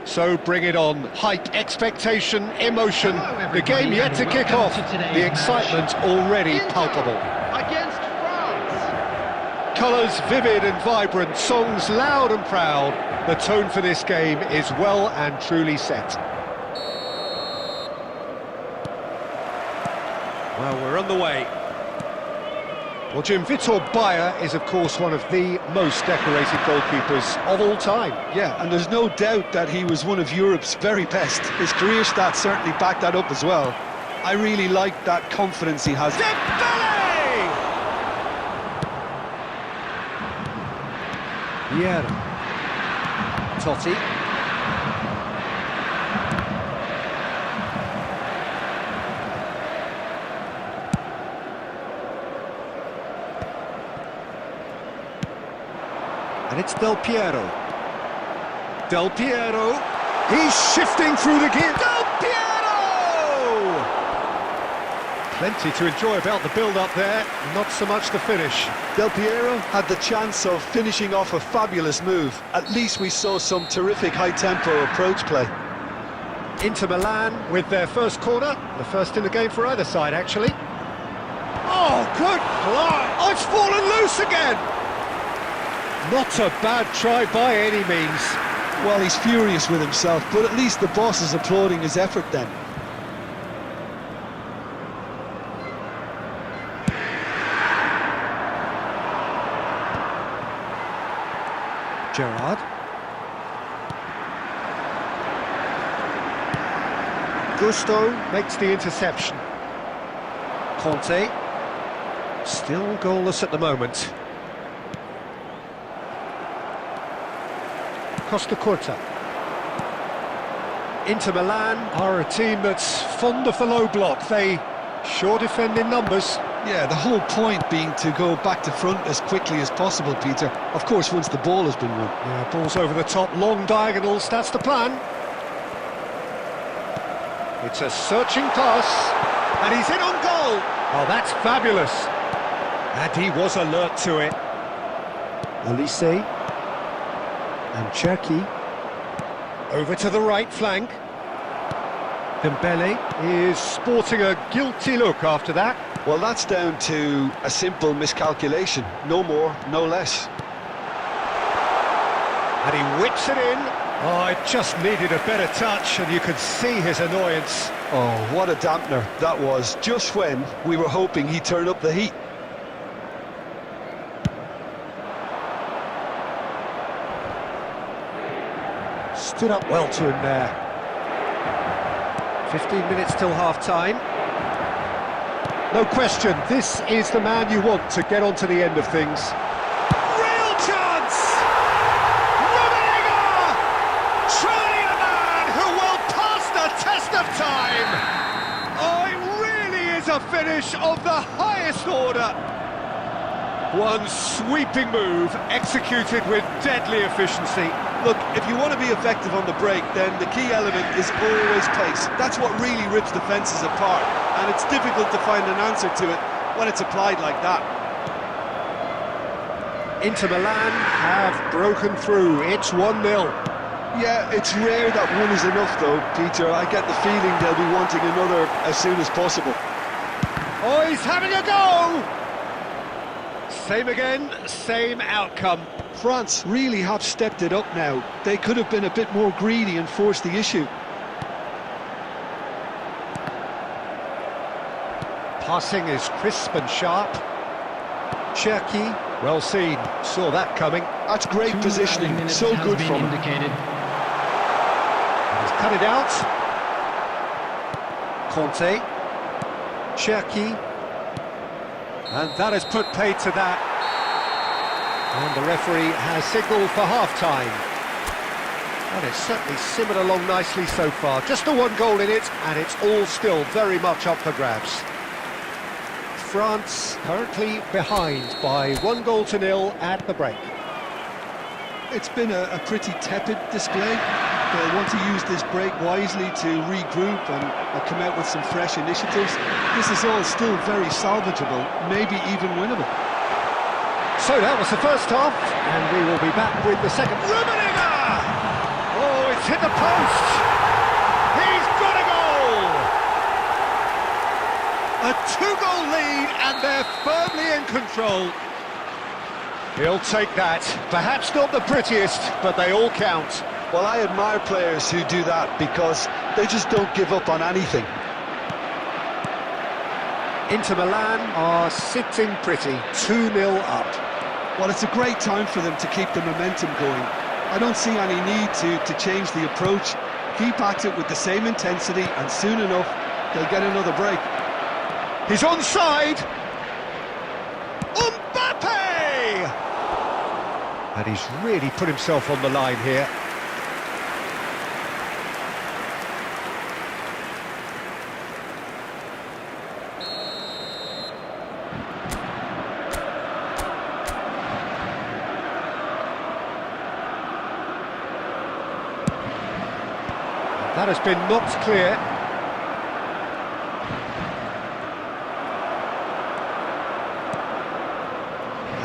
So bring it on. Hype, expectation, emotion. The game yet to kick off. The excitement already palpable. Against France. Colours vivid and vibrant, songs loud and proud. The tone for this game is well and truly set. Well, we're on the way. Well, Jim, Vitor Bayer is, of course, one of the most decorated goalkeepers of all time. Yeah, and there's no doubt that he was one of Europe's very best. His career stats certainly back that up as well. I really like that confidence he has. Vieira. Totti. And it's Del Piero. Del Piero. He's shifting through the gear. Del Piero! Plenty to enjoy about the build-up there, not so much the finish. Del Piero had the chance of finishing off a fabulous move. At least we saw some terrific high-tempo approach play. Inter Milan with their first corner, the first in the game for either side, actually. Oh, good fly! Oh, it's fallen loose again! Not a bad try by any means. Well, he's furious with himself, but at least the boss is applauding his effort then. Gerrard. Gusto makes the interception. Conte. Still goalless at the moment. Costa Curta. Inter Milan are a team that's fond of the low block. They sure defend in numbers. Yeah, the whole point being to go back to front as quickly as possible, Peter. Of course, once the ball has been won. Yeah, ball's over the top, long diagonals, that's the plan. It's a searching pass, and he's in on goal. Oh, that's fabulous. And he was alert to it. Olise. And Cherki. Over to the right flank. Dembele is sporting a guilty look after that. Well, that's down to a simple miscalculation. No more, no less. And he whips it in. Oh, it just needed a better touch, and you could see his annoyance. Oh, what a dampener that was, just when we were hoping he'd turn up the heat. Stood up well to him there. 15 minutes till half-time. No question, this is the man you want to get on to the end of things. Real chance! Rummenigge! Surely a man who will pass the test of time! Oh, it really is a finish of the highest order! One sweeping move, executed with deadly efficiency. Look, if you want to be effective on the break, then the key element is always pace. That's what really rips defences apart, and it's difficult to find an answer to it when it's applied like that. Inter Milan have broken through. It's 1-0. Yeah, it's rare that one is enough, though, Peter. I get the feeling they'll be wanting another as soon as possible. Oh, he's having a go! Same again, same outcome. France really have stepped it up now. They could have been a bit more greedy and forced the issue. Passing is crisp and sharp. Cherki, well seen, saw that coming. That's great positioning, so good from him. He's cut it out. Conte. Cherki. And that has put paid to that. And the referee has signalled for half-time. And it's certainly simmered along nicely so far. Just the one goal in it, and it's all still very much up for grabs. France currently behind by 1-0 at the break. It's been a pretty tepid display. They'll want to use this break wisely to regroup and come out with some fresh initiatives. This is all still very salvageable, maybe even winnable. So that was the first half, and we will be back with the second. Rummenigge! Oh, it's hit the post! He's got a goal! A two-goal lead, and they're firmly in control. He'll take that. Perhaps not the prettiest, but they all count. Well, I admire players who do that because they just don't give up on anything. Inter Milan are sitting pretty, 2-0 up. Well, it's a great time for them to keep the momentum going. I don't see any need to change the approach. Keep at it with the same intensity, and soon enough, they'll get another break. He's onside! Mbappe! And he's really put himself on the line here. That has been knocked clear.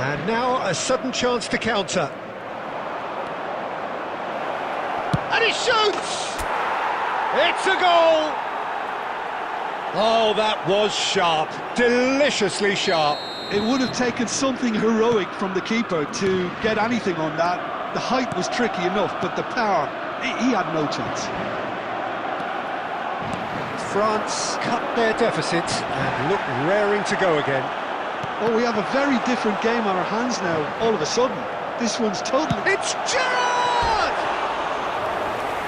And now a sudden chance to counter. And he shoots! It's a goal! Oh, that was sharp. Deliciously sharp. It would have taken something heroic from the keeper to get anything on that. The height was tricky enough, but the power, he had no chance. France cut their deficit and look raring to go again. Well, we have a very different game on our hands now, all of a sudden. This one's totally... It's Gerrard!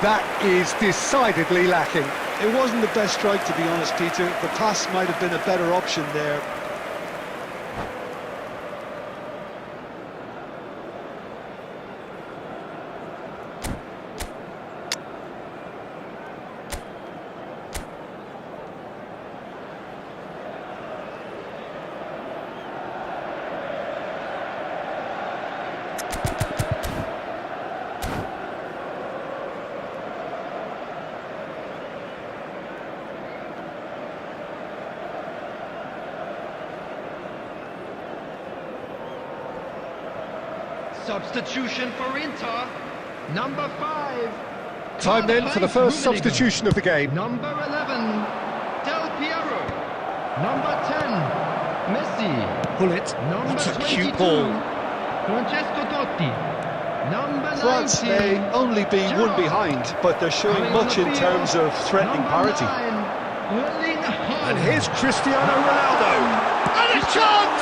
That is decidedly lacking. It wasn't the best strike, to be honest, Peter. The pass might have been a better option there. Substitution for Inter. Number 5. Time then for the first substitution of the game. Number 11. Del Piero. Number 10. Messi. Pull it. Number What a 22. cute ball. Francesco Totti. Number 19. France may only be one behind, but they're showing much in terms of threatening parity. And here's Cristiano Ronaldo. And a chance!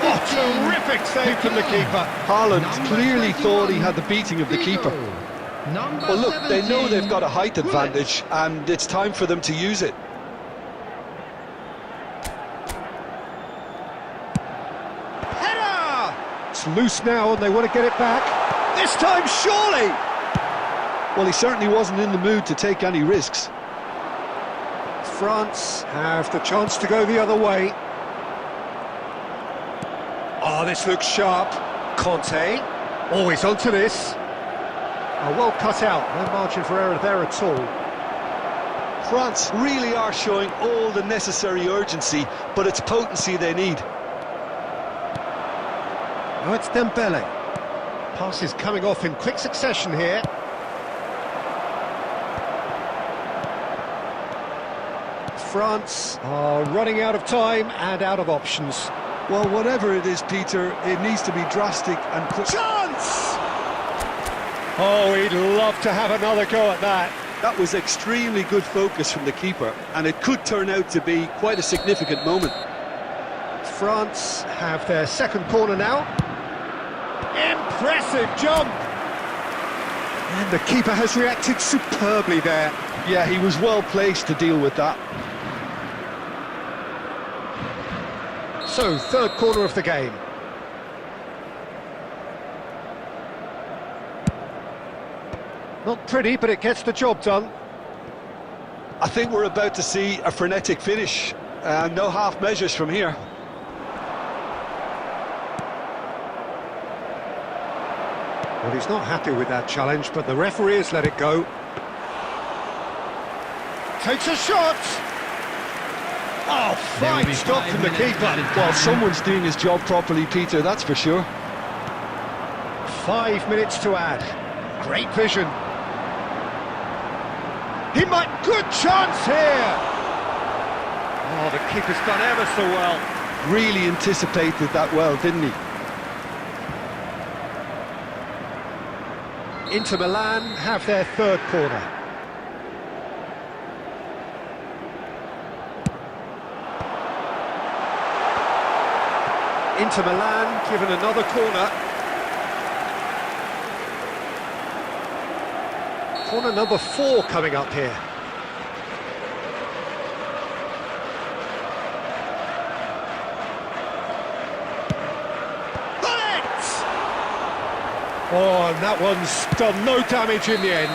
Oh, terrific save from the keeper. Haaland clearly thought he had the beating of the keeper. Well, look, they know they've got a height advantage, and it's time for them to use it. Header! It's loose now, and they want to get it back. This time, surely! Well, he certainly wasn't in the mood to take any risks. France have the chance to go the other way. Oh, this looks sharp. Conte, always onto this. Oh, well cut out, no margin for error there at all. France really are showing all the necessary urgency, but it's potency they need. Now it's Dembele. Passes coming off in quick succession here. France are running out of time and out of options. Well, whatever it is, Peter, it needs to be drastic and quick. Chance! Oh, he'd love to have another go at that. That was extremely good focus from the keeper, and it could turn out to be quite a significant moment. France have their second corner now. Impressive jump! And the keeper has reacted superbly there. Yeah, he was well placed to deal with that. So, third corner of the game. Not pretty, but it gets the job done. I think we're about to see a frenetic finish. No half measures from here. Well, he's not happy with that challenge, but the referee has let it go. Takes a shot! Oh, fine stop from the keeper. Well, someone's doing his job properly, Peter, that's for sure. 5 minutes to add. Great vision. He might... Good chance here! Oh, the keeper's done ever so well. Really anticipated that well, didn't he? Inter Milan have their third corner. Inter Milan given another corner. Corner number 4 coming up here. Oh, and that one's done no damage in the end.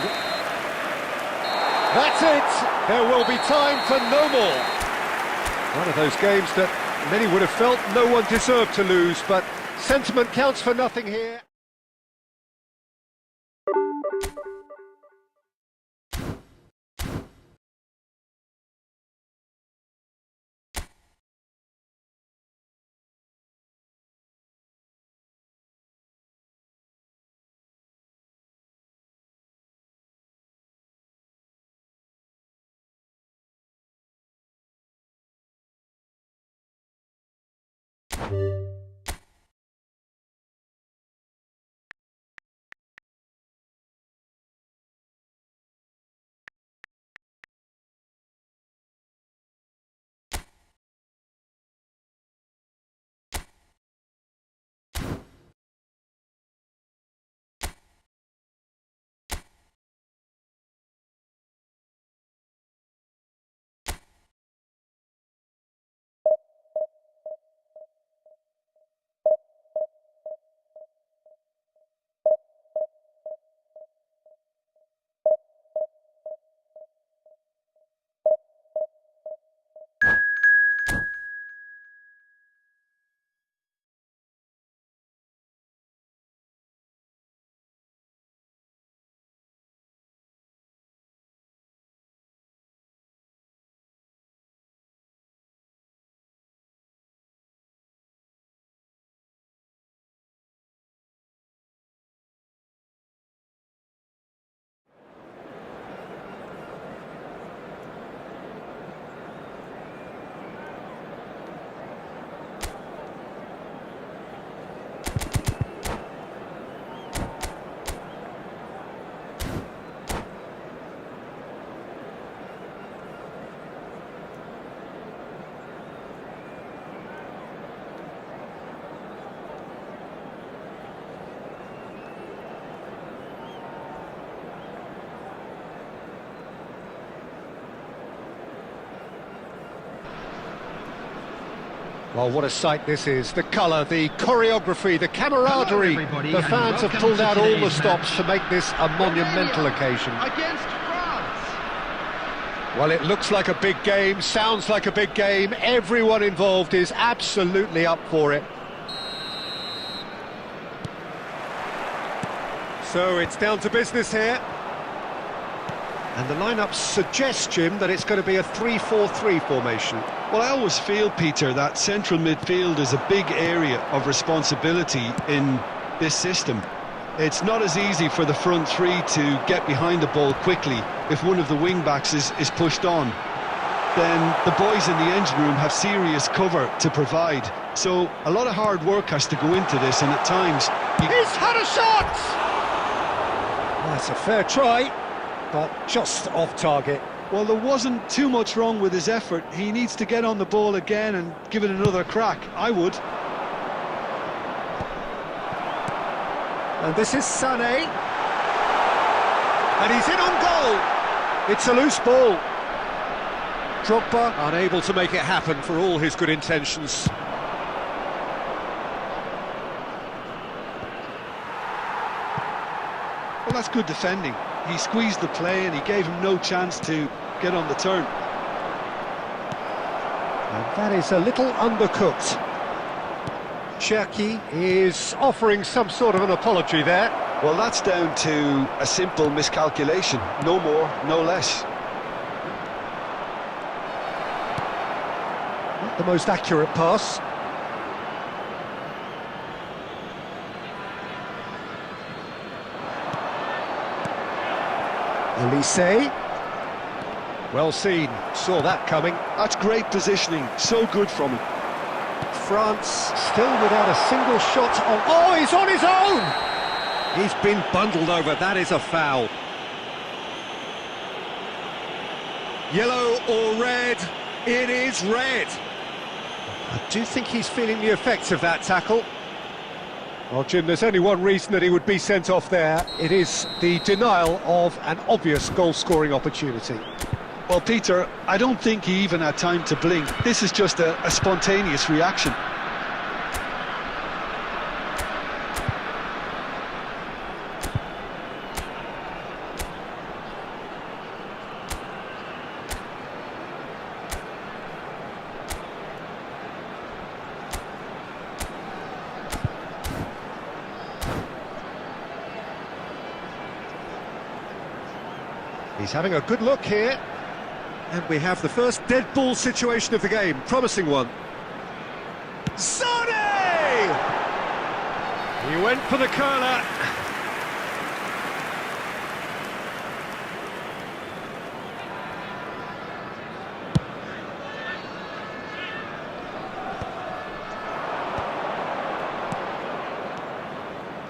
That's it. There will be time for no more. One of those games that many would have felt no one deserved to lose, but sentiment counts for nothing here. Well, what a sight this is. The colour, the choreography, the camaraderie. The fans have pulled out all the stops to make this a monumental occasion. Against France. Well, it looks like a big game, sounds like a big game. Everyone involved is absolutely up for it. So it's down to business here. And the lineup suggests, Jim, that it's going to be a 3-4-3 formation. Well, I always feel, Peter, that central midfield is a big area of responsibility in this system. It's not as easy for the front three to get behind the ball quickly if one of the wing-backs is pushed on. Then the boys in the engine room have serious cover to provide. So a lot of hard work has to go into this, and at times... He's had a shot! That's a fair try, but just off target. Well, there wasn't too much wrong with his effort. He needs to get on the ball again and give it another crack. I would. And this is Sané. And he's in on goal. It's a loose ball. Drogba unable to make it happen for all his good intentions. Well, that's good defending. He squeezed the play and he gave him no chance to get on the turn. And that is a little undercooked. Cherki is offering some sort of an apology there. Well, that's down to a simple miscalculation. No more, no less. Not the most accurate pass. Elise. Well seen, saw that coming. That's great positioning, so good from him. France still without a single shot on... Oh, he's on his own! He's been bundled over, that is a foul. Yellow or red? It is red. I do think he's feeling the effects of that tackle. Well, Jim, there's only one reason that he would be sent off there. It is the denial of an obvious goal-scoring opportunity. Well, Peter, I don't think he even had time to blink. This is just a spontaneous reaction. He's having a good look here. And we have the first dead ball situation of the game, promising one. Sane! He went for the curler.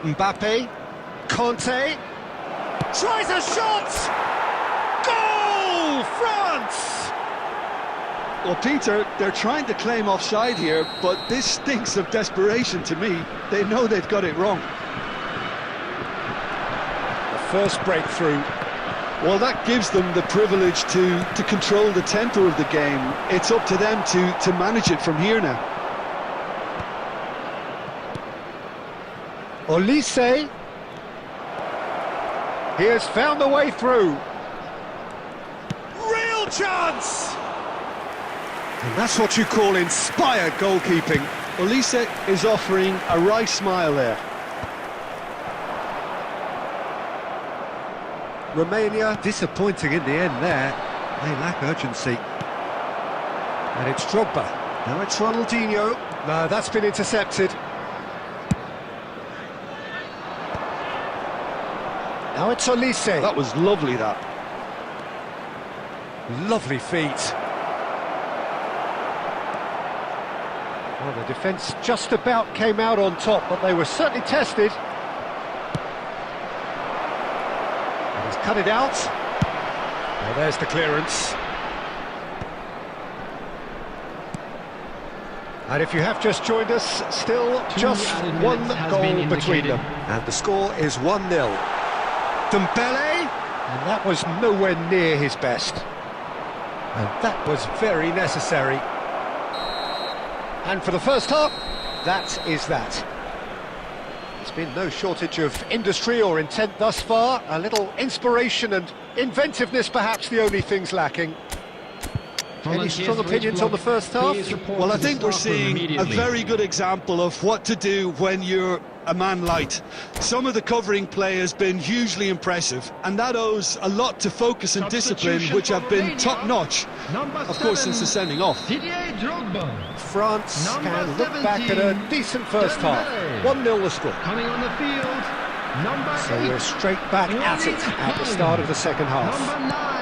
Mbappe, Conte, tries a shot! Goal! France! Well, Peter, they're trying to claim offside here, but this stinks of desperation to me. They know they've got it wrong. The first breakthrough. Well, that gives them the privilege to control the tempo of the game. It's up to them to manage it from here now. Olise. He has found the way through. Real chance! And that's what you call inspired goalkeeping. Olise is offering a wry smile there. Romania disappointing in the end there. They lack urgency. And it's Drogba. Now it's Ronaldinho. No, that's been intercepted. Now it's Olise. That was lovely, that. Lovely feet. Well, the defence just about came out on top, but they were certainly tested. And he's cut it out. Well, there's the clearance. And if you have just joined us, still just one goal between them. And the score is 1-0. Dembele, and that was nowhere near his best. And that was very necessary. And for the first half, that is that. There's been no shortage of industry or intent thus far. A little inspiration and inventiveness, perhaps the only things lacking. Any strong opinions on the first half? Well, I think we're seeing a very good example of what to do when you're a man light. Some of the covering play has been hugely impressive, and that owes a lot to focus and discipline, which have been top-notch, of course, since the sending off. France can look back at a decent first half. 1-0 the score. Coming on the field, number So we're straight back at it at the start of the second half. Number 9,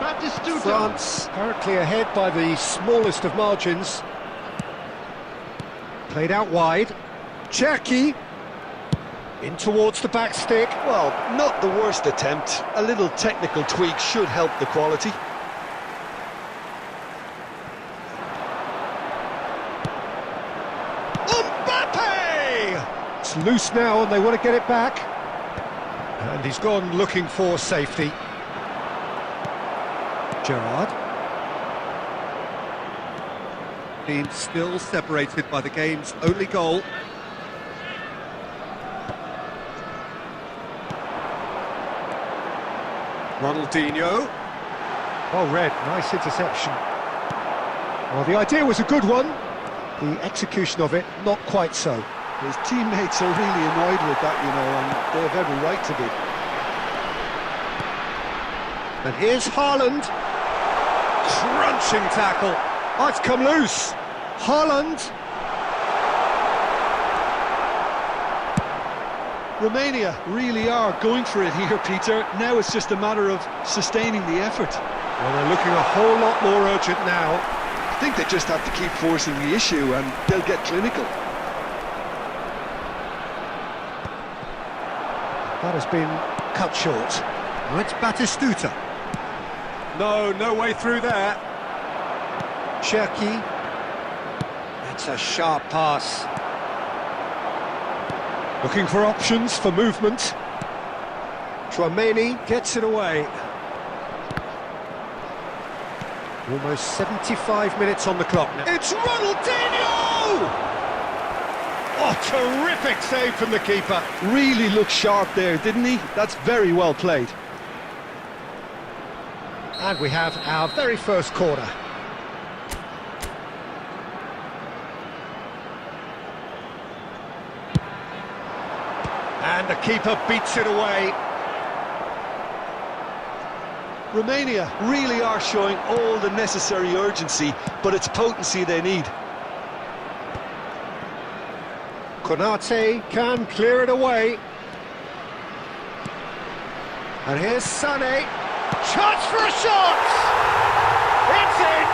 Batistuta. France currently ahead by the smallest of margins. Played out wide. Cherki in towards the back stick. Well, not the worst attempt. A little technical tweak should help the quality. Mbappe! It's loose now and they want to get it back. And he's gone looking for safety. Gerrard. Being still separated by the game's only goal. Ronaldinho. Oh, red, nice interception. Well, the idea was a good one. The execution of it, not quite so. His teammates are really annoyed with that, you know, and they have every right to be. And here's Haaland. Crunching tackle. Oh, it's come loose. Haaland. Romania really are going for it here, Peter. Now it's just a matter of sustaining the effort. Well, they're looking a whole lot more urgent now. I think they just have to keep forcing the issue and they'll get clinical. That has been cut short. Now it's Batistuta. No way through there. Cherki. That's a sharp pass. Looking for options for movement. Chouameni gets it away. Almost 75 minutes on the clock now. It's Ronaldinho! Oh, terrific save from the keeper. Really looked sharp there, didn't he? That's very well played. And we have our very first corner. And the keeper beats it away. Romania really are showing all the necessary urgency, but it's potency they need. Konate can clear it away. And here's Sané. Chance for a shot! It's in!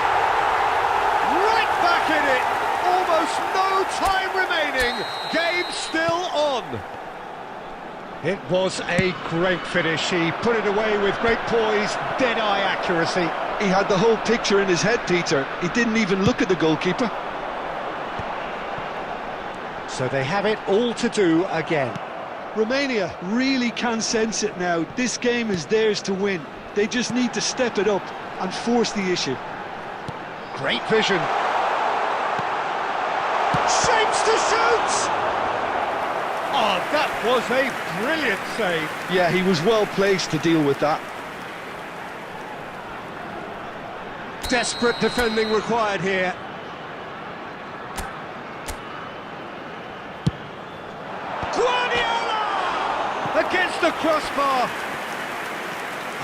Right back in it! Almost no time remaining. Game still on. It was a great finish. He put it away with great poise, dead-eye accuracy. He had the whole picture in his head, Peter. He didn't even look at the goalkeeper. So they have it all to do again. Romania really can sense it now. This game is theirs to win. They just need to step it up and force the issue. Great vision. Shapes to shoot! Oh, that was a brilliant save. Yeah, he was well placed to deal with that. Desperate defending required here. Guardiola! Against the crossbar.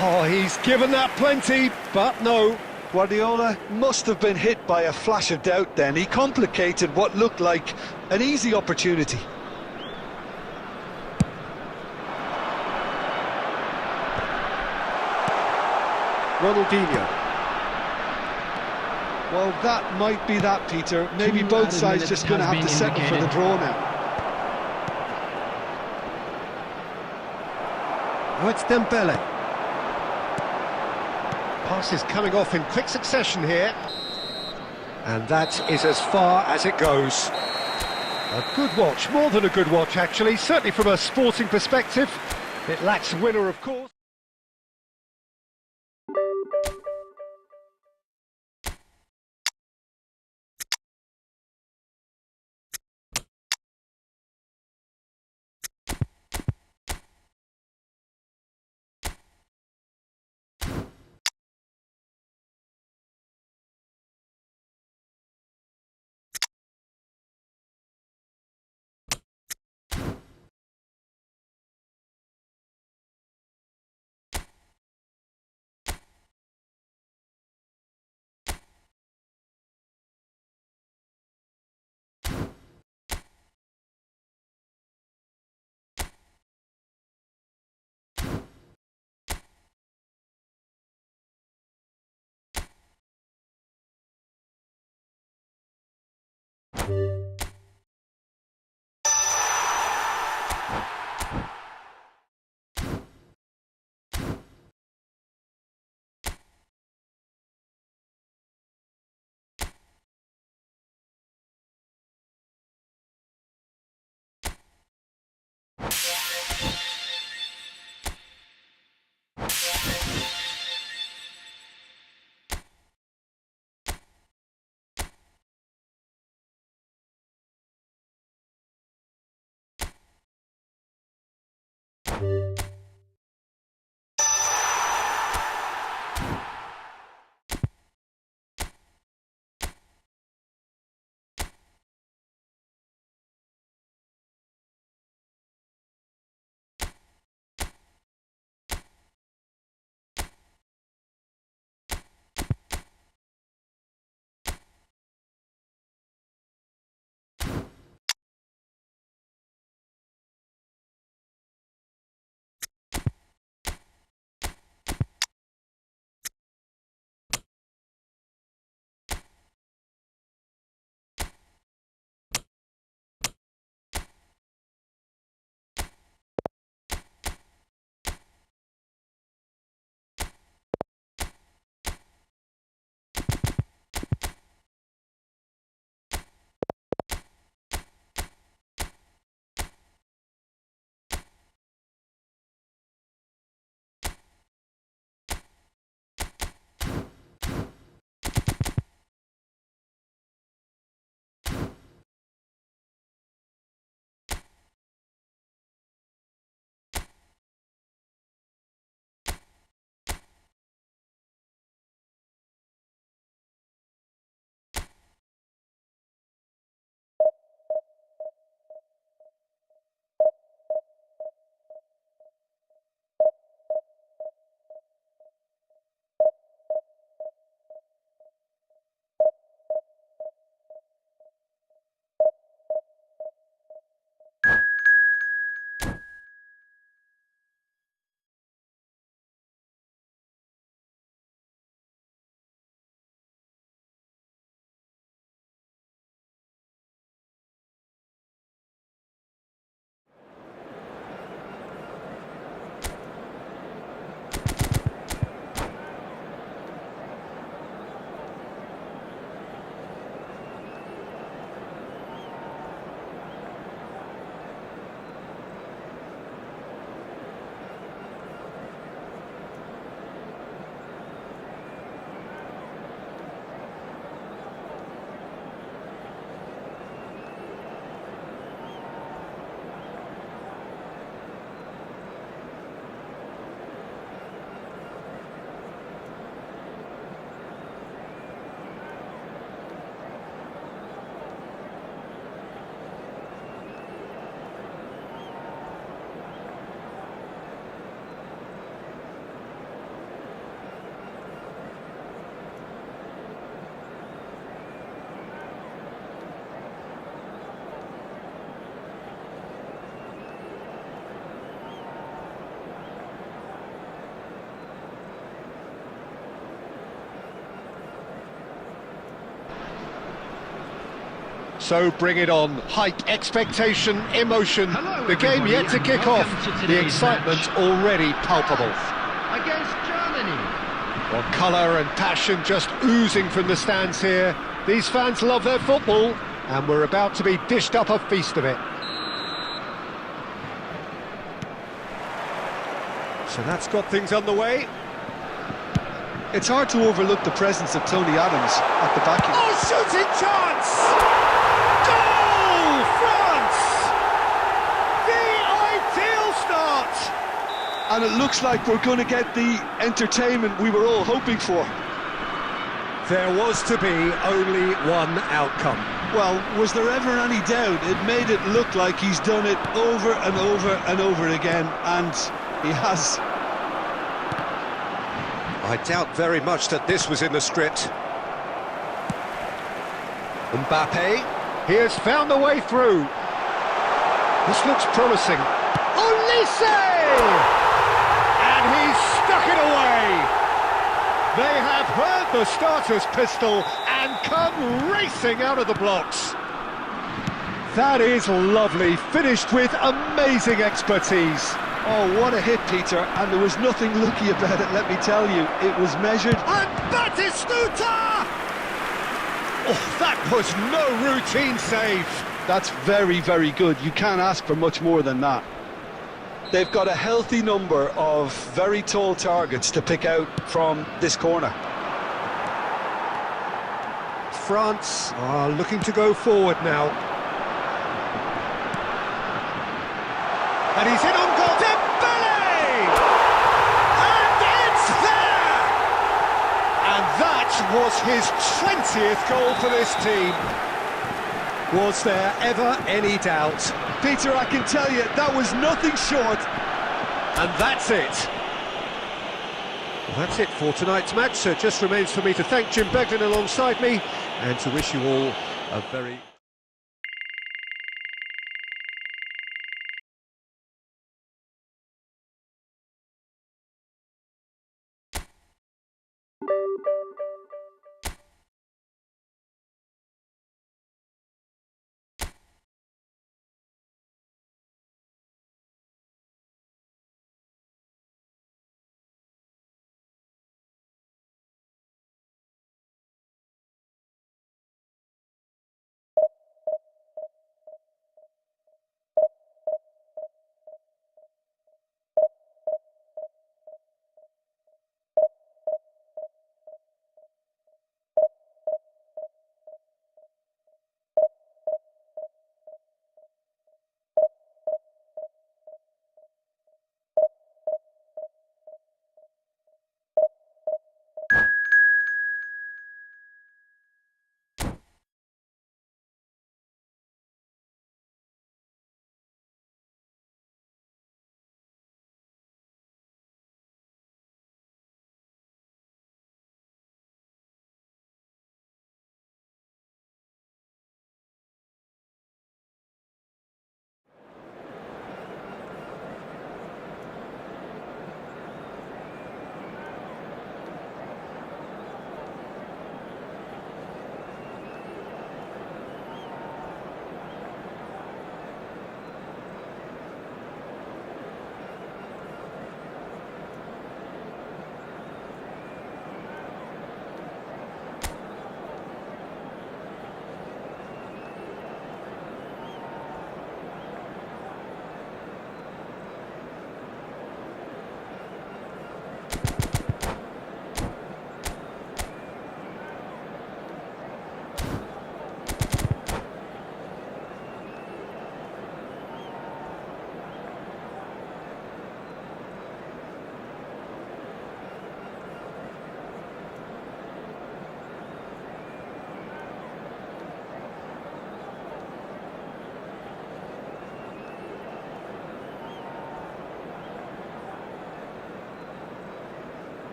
Oh, he's given that plenty, but no. Guardiola must have been hit by a flash of doubt then. He complicated what looked like an easy opportunity. Ronaldinho. Well, that might be that, Peter. Maybe both sides just going to have to settle for the draw now. Oh, it's Dembele. Passes coming off in quick succession here. And that is as far as it goes. A good watch, more than a good watch actually, certainly from a sporting perspective. It lacks winner, of course. So bring it on. Hype, expectation, emotion. Hello, The game everybody, yet to and kick welcome off. to The today's excitement match. already palpable. Against Germany. Well, colour and passion just oozing from the stands here. These fans love their football, and we're about to be dished up a feast of it. So that's got things underway. It's hard to overlook the presence of Tony Adams at the back. Oh, shooting chance! Goal! France! The ideal start! And it looks like we're going to get the entertainment we were all hoping for. There was to be only one outcome. Well, was there ever any doubt? It made it look like he's done it over and over and over again, and he has. I doubt very much that this was in the script. Mbappe, he has found a way through. This looks promising. Olise! And he's stuck it away. They have heard the starter's pistol and come racing out of the blocks. That is lovely, finished with amazing expertise. Oh, what a hit, Peter, and there was nothing lucky about it, let me tell you. It was measured. And Batistuta! Oh, that was no routine save. That's very, very good. You can't ask for much more than that. They've got a healthy number of very tall targets to pick out from this corner. France are looking to go forward now. And he's in on goal. Dembele! And it's there! And that was his 20th goal for this team. Was there ever any doubt? Peter, I can tell you, that was nothing short. And that's it. Well, that's it for tonight's match. So it just remains for me to thank Jim Beglin alongside me and to wish you all a very...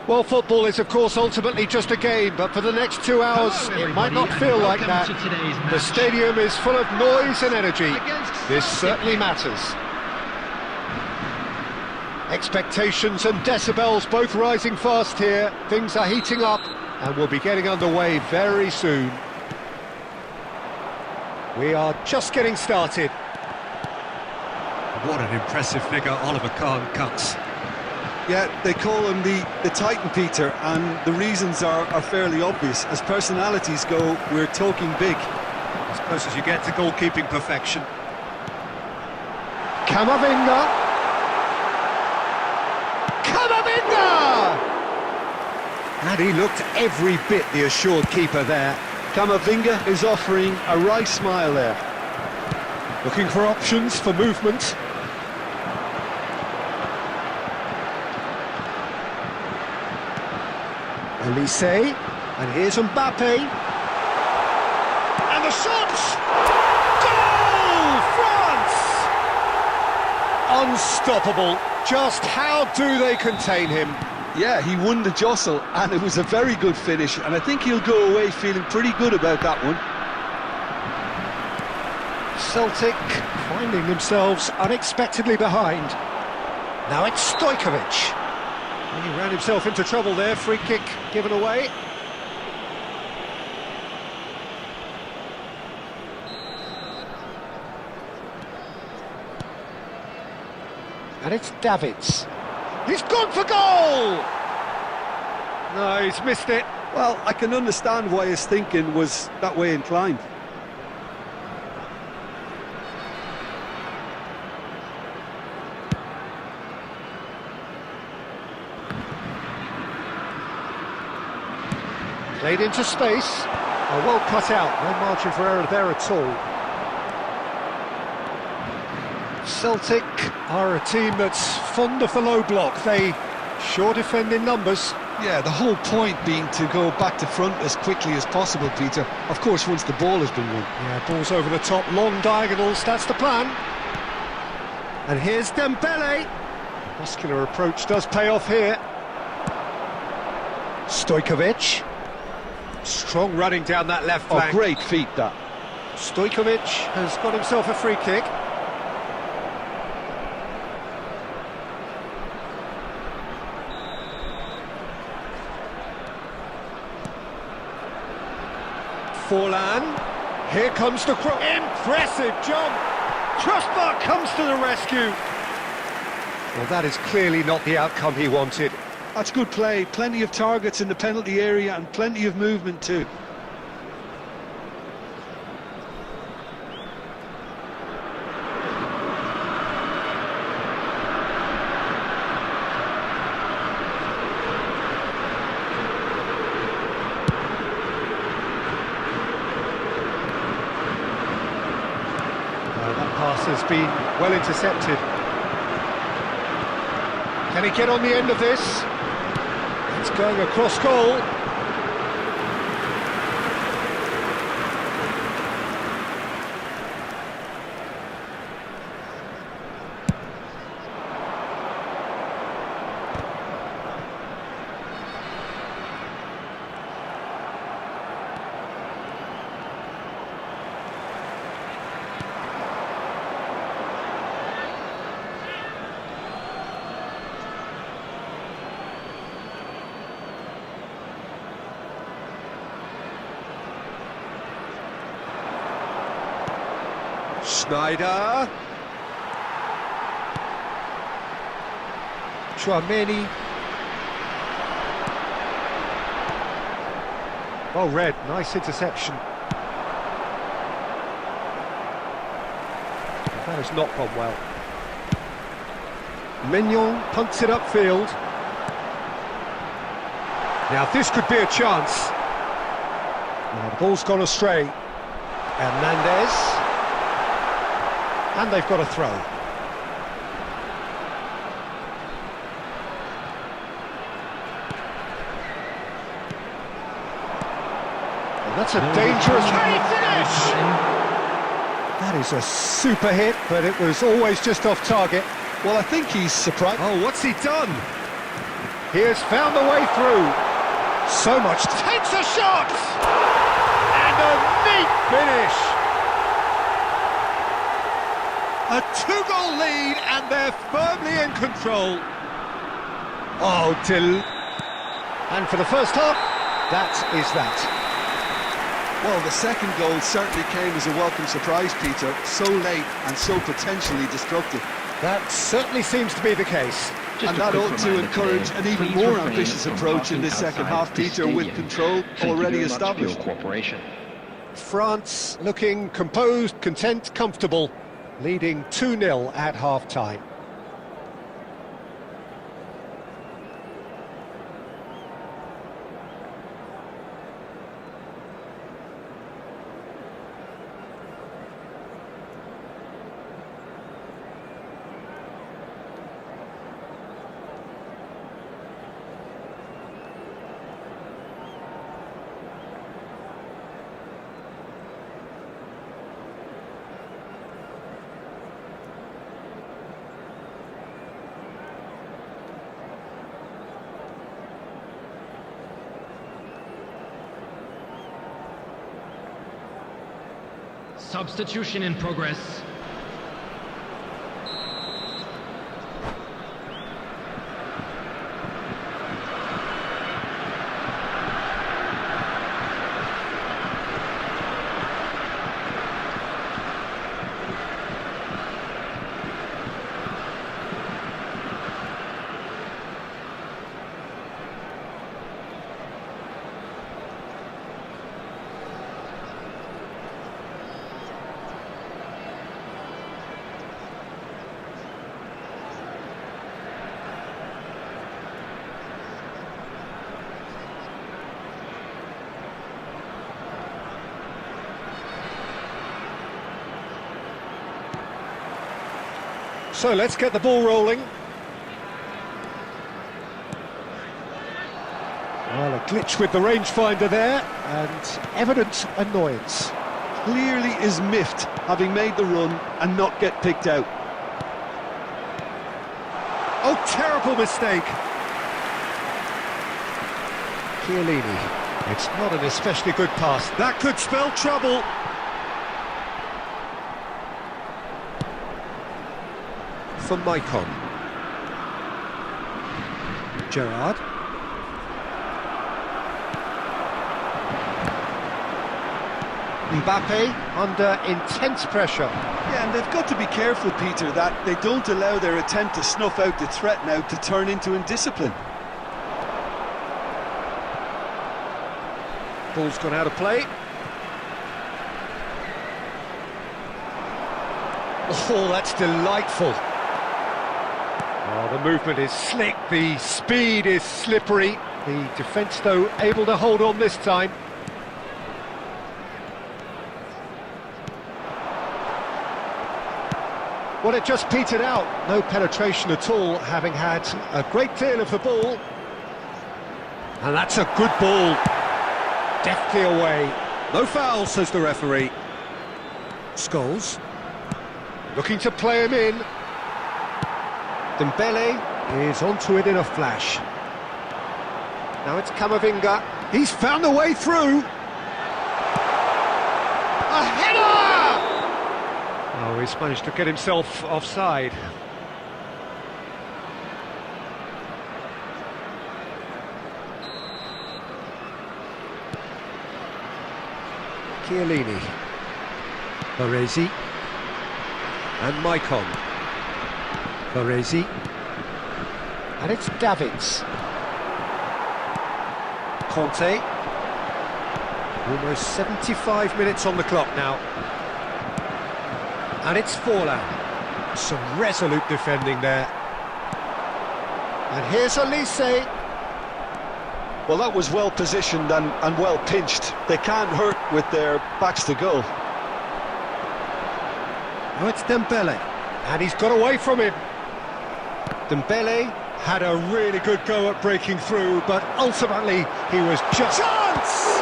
Well, football is, of course, ultimately just a game, but for the next 2 hours, Hello, it might everybody, not feel and like that. welcome to today's The match. stadium is full of noise and energy. Against This Celtic. certainly matters. Expectations and decibels both rising fast here. Things are heating up, and we'll be getting underway very soon. We are just getting started. What an impressive figure Oliver Kahn cuts. Yeah, they call him the Titan, Peter, and the reasons are fairly obvious. As personalities go, we're talking big. As close as you get to goalkeeping perfection. Camavinga! Camavinga! And he looked every bit the assured keeper there. Camavinga is offering a wry smile there. Looking for options for movement. Elise, and here's Mbappe. And the shots! Goal! France! Unstoppable. Just how do they contain him? Yeah, he won the jostle, and it was a very good finish, and I think he'll go away feeling pretty good about that one. Celtic finding themselves unexpectedly behind. Now it's Stojkovic. He ran himself into trouble there, free kick given away. And it's Davids. He's gone for goal! No, he's missed it. Well, I can understand why his thinking was that way inclined. Played into space. Oh, well cut out. No margin for error there at all. Celtic are a team that's fond of the low block. They sure defend in numbers. Yeah, the whole point being to go back to front as quickly as possible, Peter. Of course, once the ball has been won. Yeah, balls over the top, long diagonals, that's the plan. And here's Dembele. Muscular approach does pay off here. Stojkovic. Strong running down that left flank. Oh, great feat, that. Stojkovic has got himself a free kick. Forlan, here comes the cross. Impressive jump. Crossbar comes to the rescue. Well, that is clearly not the outcome he wanted. That's good play. Plenty of targets in the penalty area and plenty of movement too. That pass has been well intercepted. Can he get on the end of this? It's going across goal. Schneider. Chouameni. Well read, nice interception. That has not gone well. Mignon punts it upfield. Now this could be a chance. Now the ball's gone astray. Hernandez. And they've got a throw. And that's a dangerous finish! That is a super hit, but it was always just off target. Well, I think he's surprised. Oh, what's he done? He has found the way through. So much. Takes a shot! And a neat finish. A two-goal lead, and they're firmly in control. Oh, and for the first half, that is that. Well, the second goal certainly came as a welcome surprise, Peter. So late and so potentially destructive. That certainly seems to be the case. And that ought to encourage an even more ambitious approach in this second half, Peter, with control already established. France looking composed, content, comfortable, leading 2-0 at half-time. Substitution in progress. So let's get the ball rolling. Well, a glitch with the rangefinder there, and evident annoyance. Clearly is miffed, having made the run and not get picked out. Oh, terrible mistake. Chiellini. It's not an especially good pass. That could spell trouble. For Maicon. Gerrard. Mbappe under intense pressure. Yeah, and they've got to be careful, Peter, that they don't allow their attempt to snuff out the threat now to turn into indiscipline. Ball's gone out of play. Oh, that's delightful. Oh, the movement is slick, the speed is slippery. The defence, though, able to hold on this time. Well, it just petered out. No penetration at all, having had a great deal of the ball. And that's a good ball. Deftly away. No foul, says the referee. Scholes. Looking to play him in. Dembele is onto it in a flash. Now it's Camavinga. He's found a way through. A header! Oh, he's managed to get himself offside. Chiellini. Baresi. And Maicon. Baresi. And it's Davids. Conte. Almost 75 minutes on the clock now. And it's Forlan. Some resolute defending there. And here's Elise. Well, that was well positioned and well pinched. They can't hurt with their backs to goal. Now it's Dembele, and he's got away from him. Dembele had a really good go at breaking through, but ultimately he was just... Chance!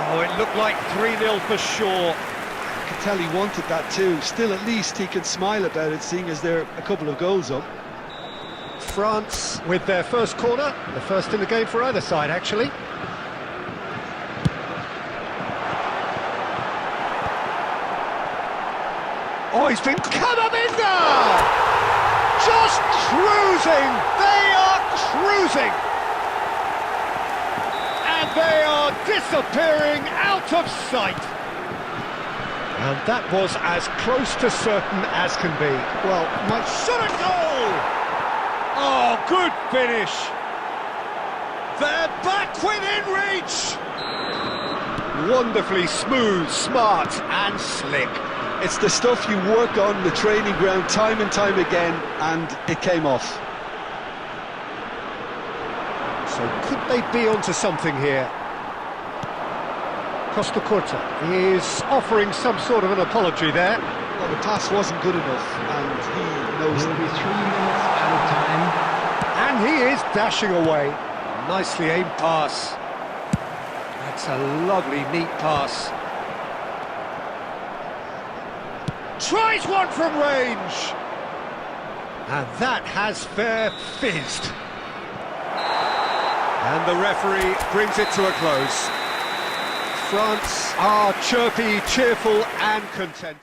Oh, it looked like 3-0 for sure. I could tell he wanted that too. Still, at least he can smile about it, seeing as they're a couple of goals up. France with their first corner, the first in the game for either side, actually. Oh, he's been Camavinga! Just cruising! They are cruising! And they are disappearing out of sight! And that was as close to certain as can be. Well, my shot at goal! Oh, good finish! They're back within reach! Wonderfully smooth, smart and slick. It's the stuff you work on the training ground time and time again, and it came off. So could they be onto something here? Costa Curta is offering some sort of an apology there. Well, the pass wasn't good enough, and he knows Will it. be 3 minutes out of time. And he is dashing away. Nicely aimed pass. That's a lovely, neat pass. Tries one from range. And that has fair fizzed. And the referee brings it to a close. France are chirpy, cheerful and content.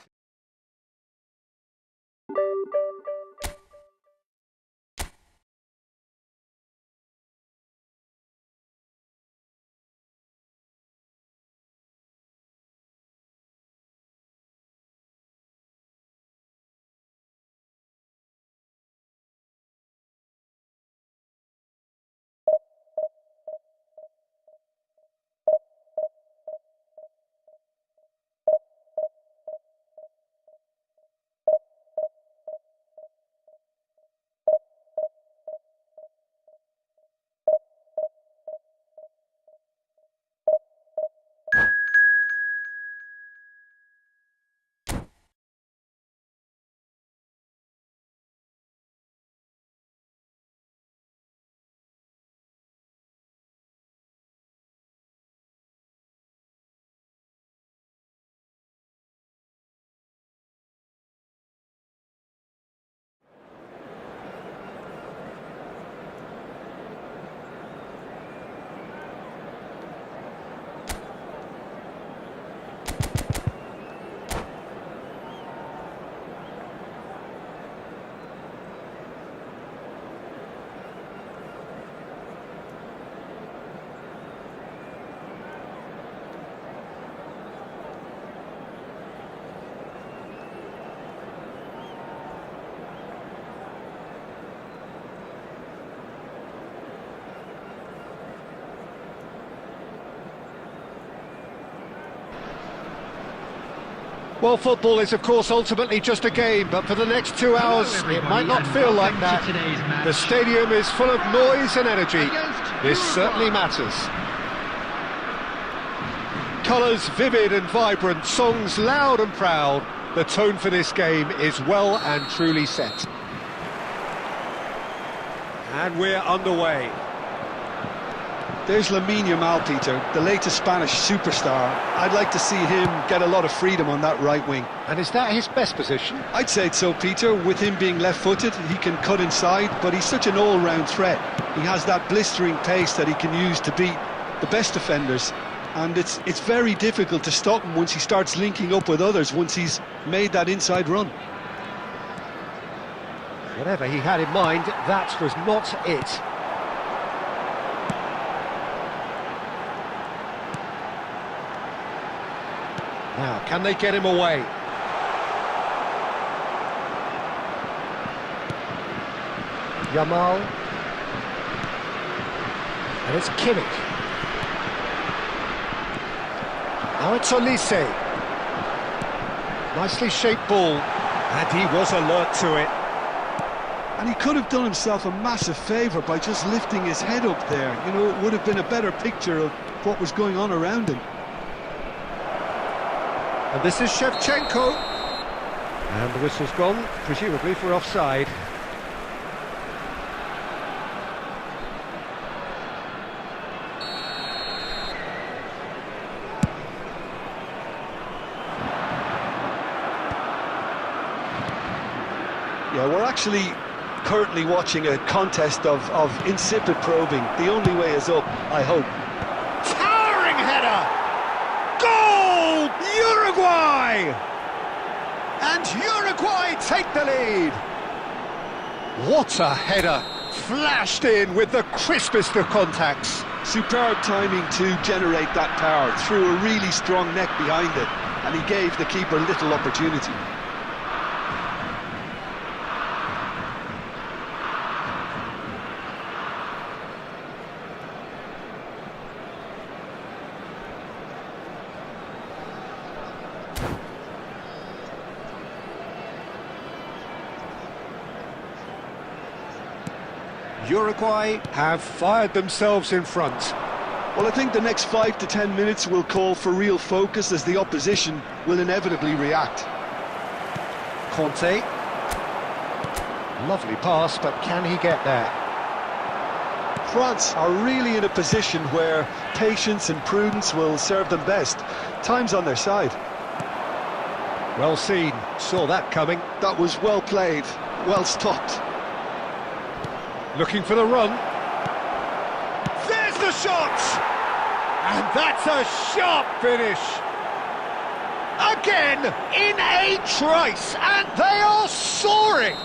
Well, football is, of course, ultimately just a game, but for the next 2 hours, it might not feel like that. The stadium is full of noise and energy. This certainly matters. Colours vivid and vibrant, songs loud and proud. The tone for this game is well and truly set. And we're underway. There's Lamine Yamal, Peter, the latest Spanish superstar. I'd like to see him get a lot of freedom on that right wing. And is that his best position? I'd say so, Peter. With him being left-footed, he can cut inside, but he's such an all-round threat. He has that blistering pace that he can use to beat the best defenders. And it's very difficult to stop him once he starts linking up with others, once he's made that inside run. Whatever he had in mind, that was not it. Now, can they get him away? Yamal. And it's Kimmich. Now it's Olise. Nicely shaped ball. And he was alert to it. And he could have done himself a massive favour by just lifting his head up there. You know, it would have been a better picture of what was going on around him. And this is Shevchenko. And the whistle's gone, presumably for offside. Yeah, we're actually currently watching a contest of insipid probing. The only way is up, I hope. Towering header! Goal! Uruguay! And Uruguay take the lead. What a header! Flashed in with the crispest of contacts. Superb timing to generate that power, threw a really strong neck behind it, and he gave the keeper little opportunity. Uruguay have fired themselves in front. Well, I think the next 5 to 10 minutes will call for real focus as the opposition will inevitably react. Conte. Lovely pass, but can he get there? France are really in a position where patience and prudence will serve them best. Time's on their side. Well seen, saw that coming. That was well played, well stopped. Looking for the run. There's the shot! And that's a sharp finish. Again, in a trice, and they are soaring.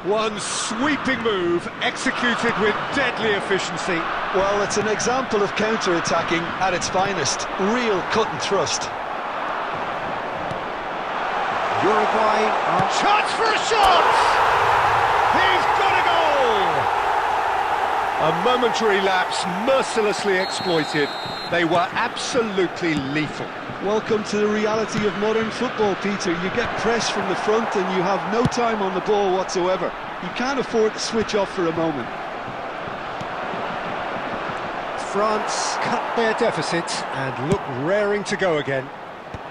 One sweeping move, executed with deadly efficiency. Well, it's an example of counter-attacking at its finest. Real cut and thrust. Uruguay, chance for a shot! He's got a goal! A momentary lapse, mercilessly exploited. They were absolutely lethal. Welcome to the reality of modern football, Peter. You get press from the front and you have no time on the ball whatsoever. You can't afford to switch off for a moment. France cut their deficit and look raring to go again.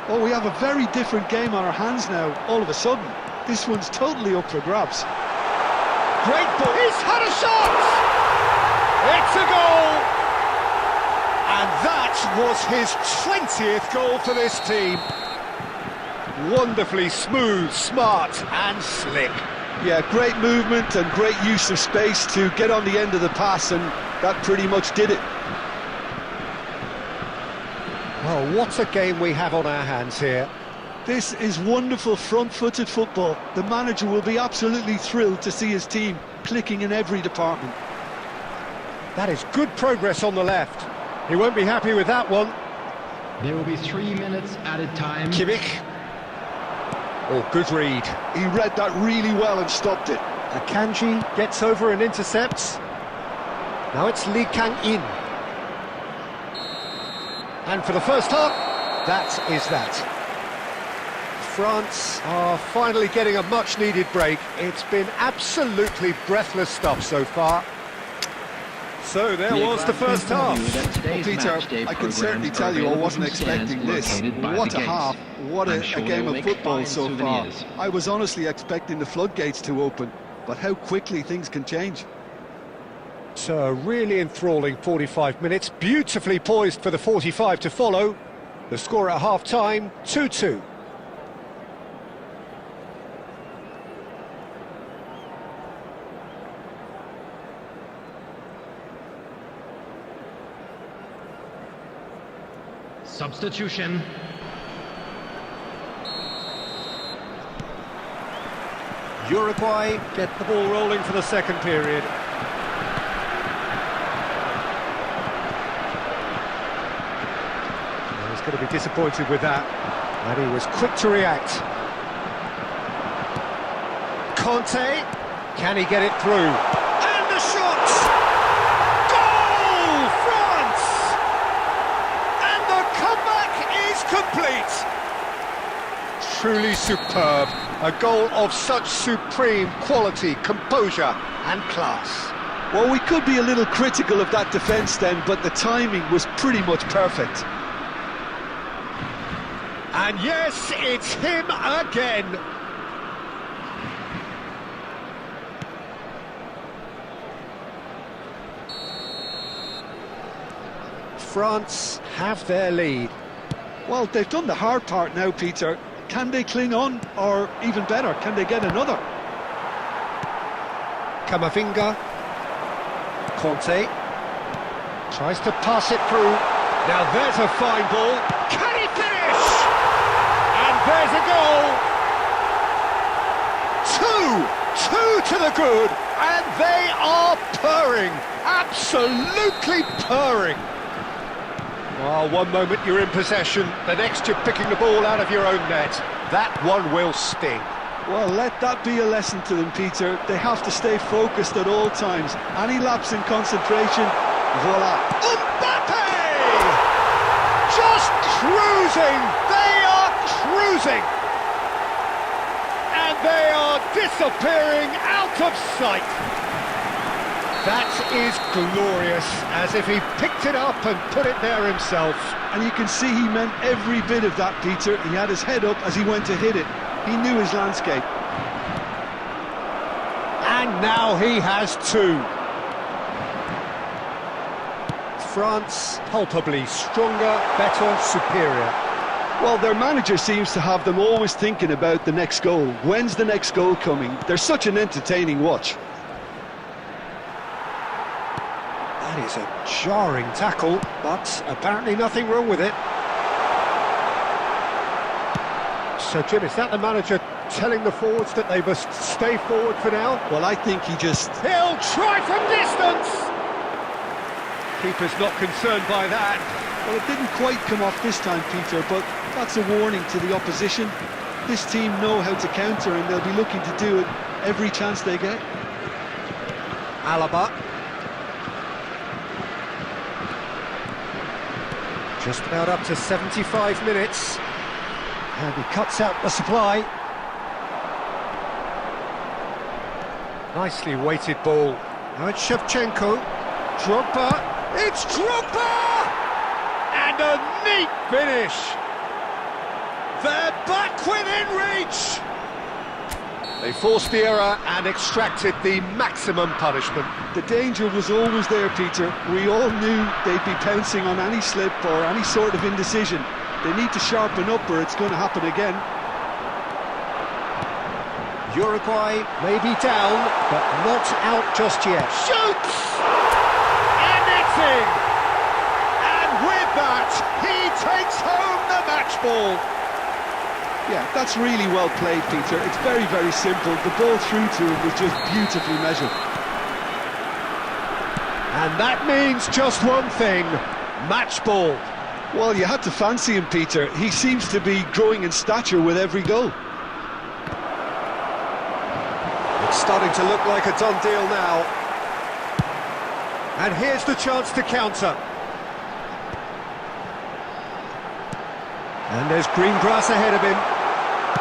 Oh, we have a very different game on our hands now, all of a sudden. This one's totally up for grabs. Great ball. He's had a shot! It's a goal! And that was his 20th goal for this team. Wonderfully smooth, smart and slick. Yeah, great movement and great use of space to get on the end of the pass, and that pretty much did it. Well, what a game we have on our hands here. This is wonderful front-footed football. The manager will be absolutely thrilled to see his team clicking in every department. That is good progress on the left. He won't be happy with that one. There will be 3 minutes added time. Kimmich. Oh, good read. He read that really well and stopped it. Akanji gets over and intercepts. Now it's Lee Kang-in. And for the first half, that is that. France are finally getting a much-needed break. It's been absolutely breathless stuff so far. So there was the first half. Well, Peter, I can certainly tell you I wasn't expecting this. What a half, what a game of football so far. I was honestly expecting the floodgates to open, but how quickly things can change. So a really enthralling 45 minutes, beautifully poised for the 45 to follow. The score at half-time, 2-2. Substitution. Uruguay get the ball rolling for the second period. Well, he's going to be disappointed with that, and he was quick to react. Conte, can he get it through? And the shot! Goal, France! And the comeback is complete. Truly superb. A goal of such supreme quality, composure and class. Well, we could be a little critical of that defence then, but the timing was pretty much perfect. And yes, it's him again. France have their lead. Well, they've done the hard part now, Peter. Can they cling on, or even better, can they get another? Camavinga. Conte. Tries to pass it through. Now there's a fine ball. Can he finish? And there's a goal. Two to the good. And they are purring. Absolutely purring. Well, one moment you're in possession, the next you're picking the ball out of your own net. That one will sting. Well, let that be a lesson to them, Peter. They have to stay focused at all times. Any lapse in concentration, voila. Mbappe! Just cruising! They are cruising! And they are disappearing out of sight. That is glorious, as if he picked it up and put it there himself. And you can see he meant every bit of that, Peter. He had his head up as he went to hit it. He knew his landscape. And now he has two. France palpably stronger, better, superior. Well, their manager seems to have them always thinking about the next goal. When's the next goal coming? They're such an entertaining watch. That is a jarring tackle, but apparently nothing wrong with it. So, Jim, is that the manager telling the forwards that they must stay forward for now? Well, I think he just... He'll try from distance! Keeper's not concerned by that. Well, it didn't quite come off this time, Peter, but that's a warning to the opposition. This team know how to counter, and they'll be looking to do it every chance they get. Alaba. Just about up to 75 minutes. And he cuts out the supply. Nicely weighted ball. Now it's Shevchenko. Drogba. It's Drogba! And a neat finish. They're back within reach. They forced the error and extracted the maximum punishment. The danger was always there, Peter. We all knew they'd be pouncing on any slip or any sort of indecision. They need to sharpen up or it's going to happen again. Uruguay may be down, but not out just yet. Shoots! And it's in! And with that, he takes home the match ball. Yeah, that's really well played, Peter. It's very, very simple. The ball through to him was just beautifully measured. And that means just one thing, match ball. Well, you had to fancy him, Peter. He seems to be growing in stature with every goal. It's starting to look like a done deal now. And here's the chance to counter. And there's green grass ahead of him.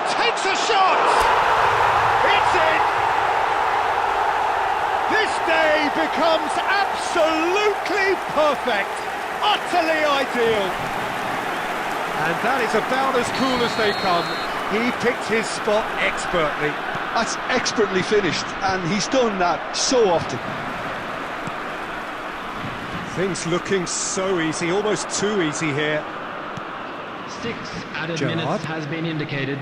Takes a shot! It's in! This day becomes absolutely perfect, utterly ideal. And that is about as cool as they come. He picked his spot expertly. That's expertly finished, and he's done that so often. Things looking so easy, almost too easy here. 6 added Gerrard. minutes has been indicated.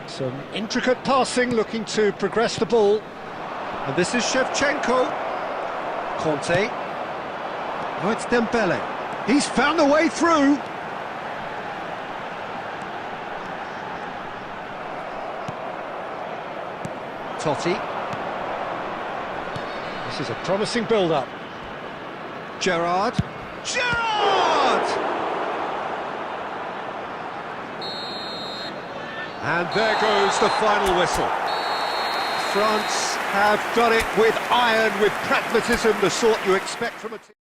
Some intricate passing, looking to progress the ball. And this is Shevchenko. Conte. Oh, it's Dembele. He's found the way through. Totti. This is a promising build-up. Gerrard. Gerrard! And there goes the final whistle. France have done it with iron, with pragmatism, the sort you expect from a team.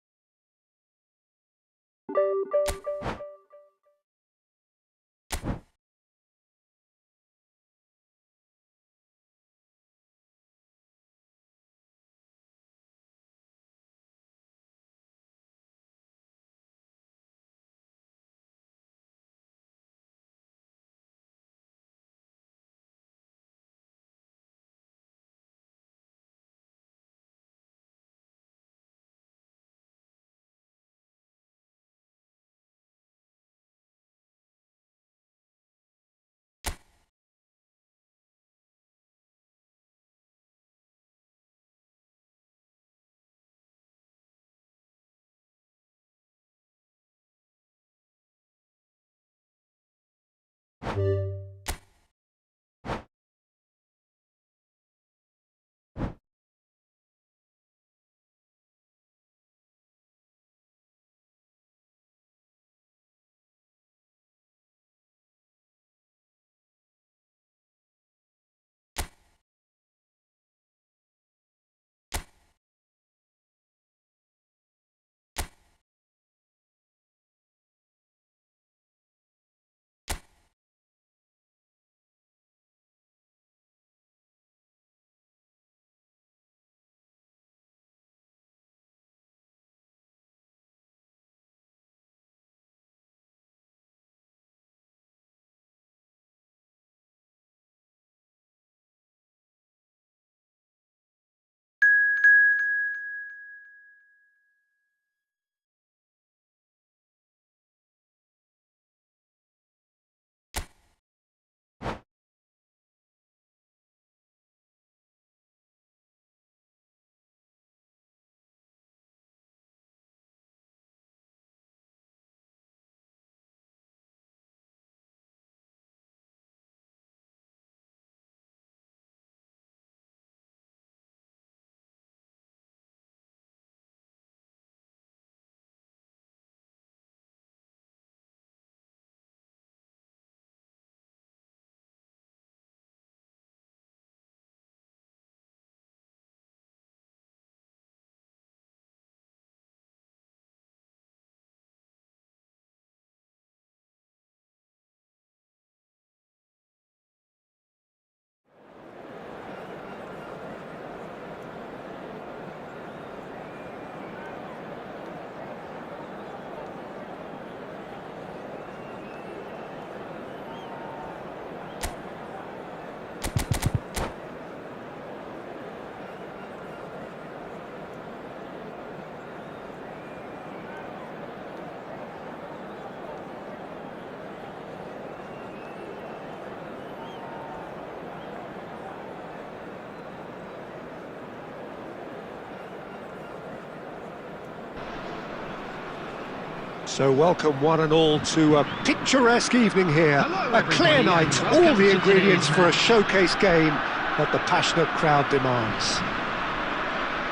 So welcome one and all to a picturesque evening here. Hello, A clear everybody, night, and all welcome the to ingredients today's for a match. showcase game that the passionate crowd demands.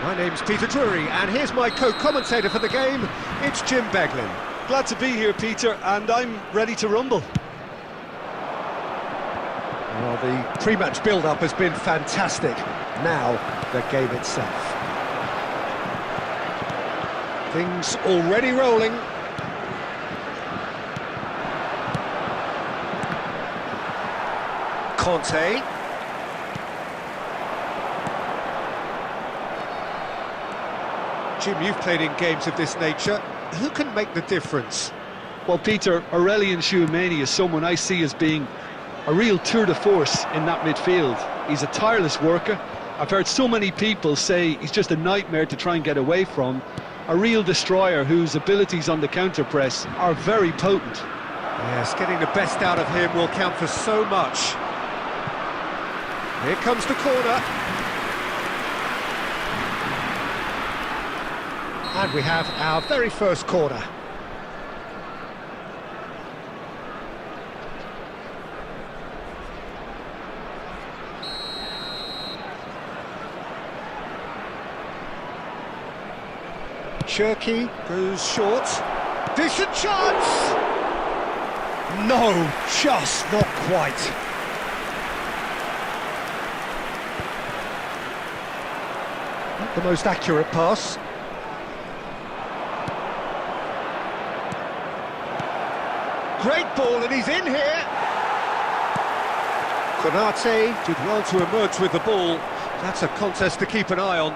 My name's Peter Drury, and here's my co-commentator for the game, it's Jim Beglin. Glad to be here, Peter, and I'm ready to rumble. Well, the pre-match build-up has been fantastic. Now, the game itself. Things already rolling. Conte. Jim, you've played in games of this nature. Who can make the difference? Well, Peter, Aurelien Tchouameni is someone I see as being a real tour de force in that midfield. He's a tireless worker. I've heard so many people say he's just a nightmare to try and get away from. A real destroyer whose abilities on the counter-press are very potent. Yes, getting the best out of him will count for so much. Here comes the corner. And we have our very first corner. Cherky goes short. Decent chance! No, just not quite. Not the most accurate pass. Great ball, and he's in here. Konate did well to emerge with the ball. That's a contest to keep an eye on.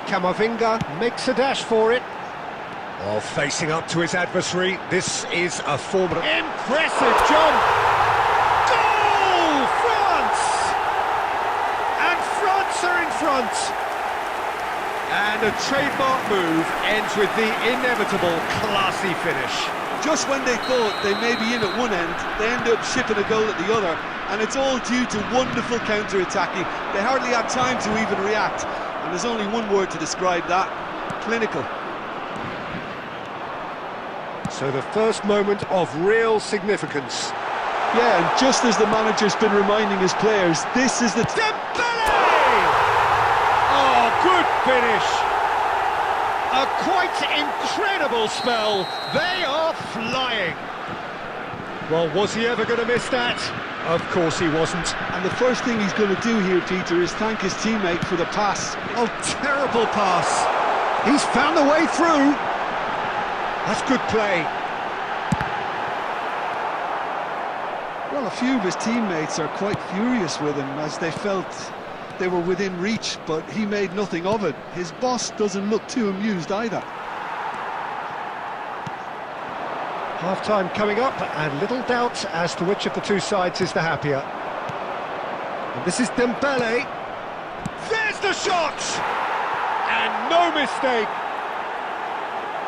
Camavinga makes a dash for it. While facing up to his adversary, this is a formidable... Impressive jump! Goal! France! And France are in front! And a trademark move ends with the inevitable classy finish. Just when they thought they may be in at one end, they end up shipping a goal at the other, and it's all due to wonderful counter-attacking. They hardly had time to even react, and there's only one word to describe that: clinical. So the first moment of real significance. Yeah, and just as the manager's been reminding his players, this is the... Dembele! Oh, good finish! A quite incredible spell. They are flying. Well, was he ever going to miss that? Of course he wasn't. And the first thing he's going to do here, Peter, is thank his teammate for the pass. Oh, terrible pass. He's found the way through. That's good play. Well, a few of his teammates are quite furious with him as they felt they were within reach, but he made nothing of it. His boss doesn't look too amused either. Half-time coming up, and little doubt as to which of the two sides is the happier. And this is Dembele. There's the shot! And no mistake!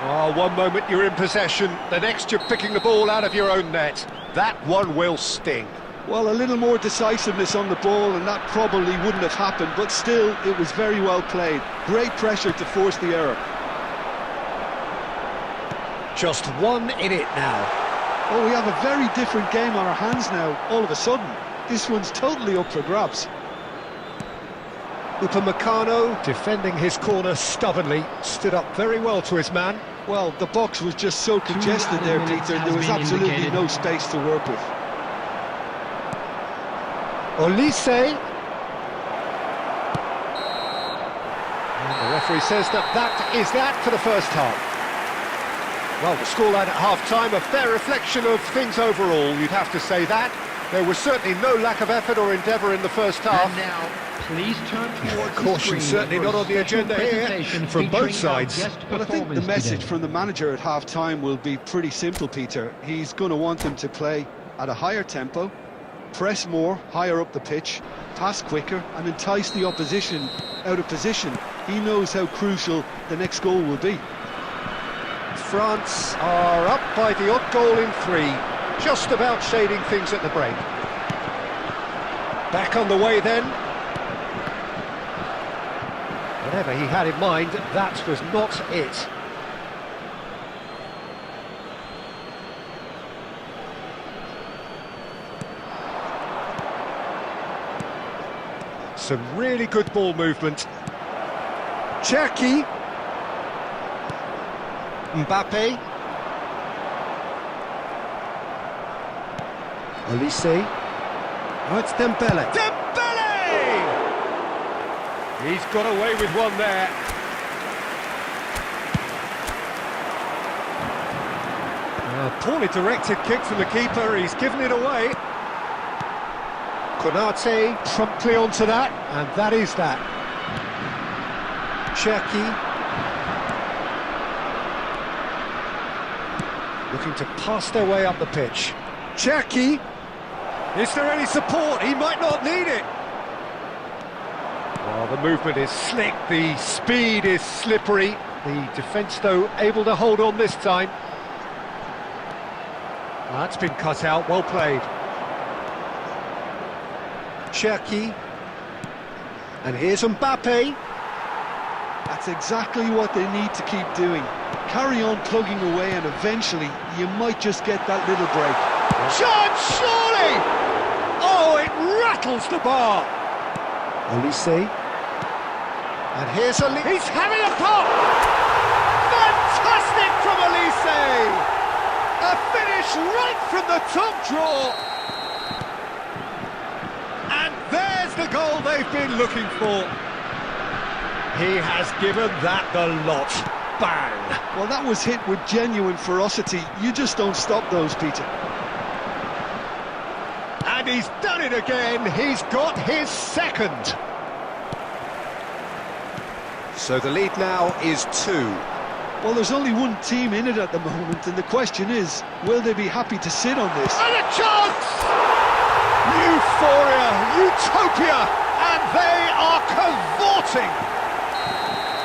Oh, one moment you're in possession, the next you're picking the ball out of your own net. That one will sting. Well, a little more decisiveness on the ball, and that probably wouldn't have happened, but still, it was very well played. Great pressure to force the error. Just one in it now. Oh, we have a very different game on our hands now, all of a sudden. This one's totally up for grabs. Upamecano, defending his corner stubbornly, stood up very well to his man. Well, the box was just so congested there, Peter, there was absolutely no space to work with. Olise. And the referee says that is that for the first half. Well, the scoreline at half-time, a fair reflection of things overall, you'd have to say that. There was certainly no lack of effort or endeavour in the first half. And now, please turn towards the Caution screen certainly for not a on the special agenda here presentation from both featuring our sides. guest Well, I think the performance message today. from the manager at half-time will be pretty simple, Peter. He's going to want them to play at a higher tempo, press more, higher up the pitch, pass quicker, and entice the opposition out of position. He knows how crucial the next goal will be. France are up by the odd goal in 3, just about shading things at the break. Back on the way then. Whatever he had in mind, that was not it. Some really good ball movement. Cherki. Mbappe. Olise. Oh, it's Dembele. Dembele! He's got away with one there. Poorly directed kick from the keeper, he's given it away. Konate promptly onto that, and that is that. Cherki. Looking to pass their way up the pitch. Cherki! Is there any support? He might not need it. Well, the movement is slick, the speed is slippery. The defence, though, able to hold on this time. That's been cut out, well played. Cherki. And here's Mbappe. That's exactly what they need to keep doing. Carry on plugging away, and eventually you might just get that little break. Shot, surely! Oh, it rattles the bar. Olise. And here's Olise. He's having a pop! Fantastic from Olise! A finish right from the top draw. And there's the goal they've been looking for. He has given that the lot. Bang! Well, that was hit with genuine ferocity. You just don't stop those, Peter. And he's done it again. He's got his second. So the lead now is 2. Well, there's only one team in it at the moment, and the question is, will they be happy to sit on this? And a chance! Euphoria, utopia, and they are cavorting.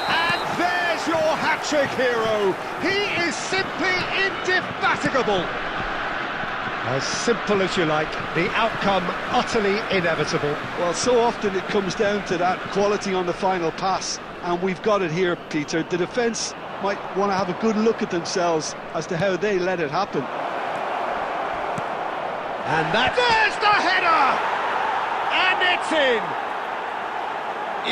And there's your hat-trick hero. He is simply indefatigable. As simple as you like, the outcome utterly inevitable. Well, so often it comes down to that quality on the final pass, and we've got it here, Peter. The defence might want to have a good look at themselves as to how they let it happen. And there's the header! And it's in!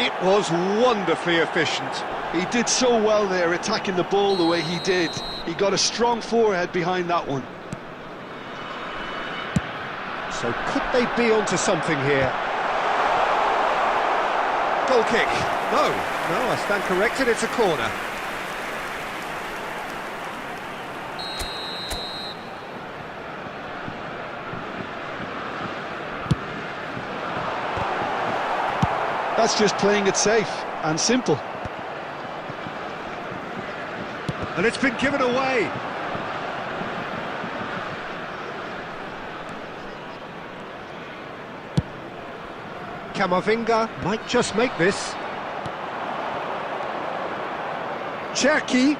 It was wonderfully efficient. He did so well there, attacking the ball the way he did. He got a strong forehead behind that one. So could they be onto something here? Goal kick. No, I stand corrected, it's a corner. That's just playing it safe and simple. And it's been given away. Camavinga might just make this. Cherki.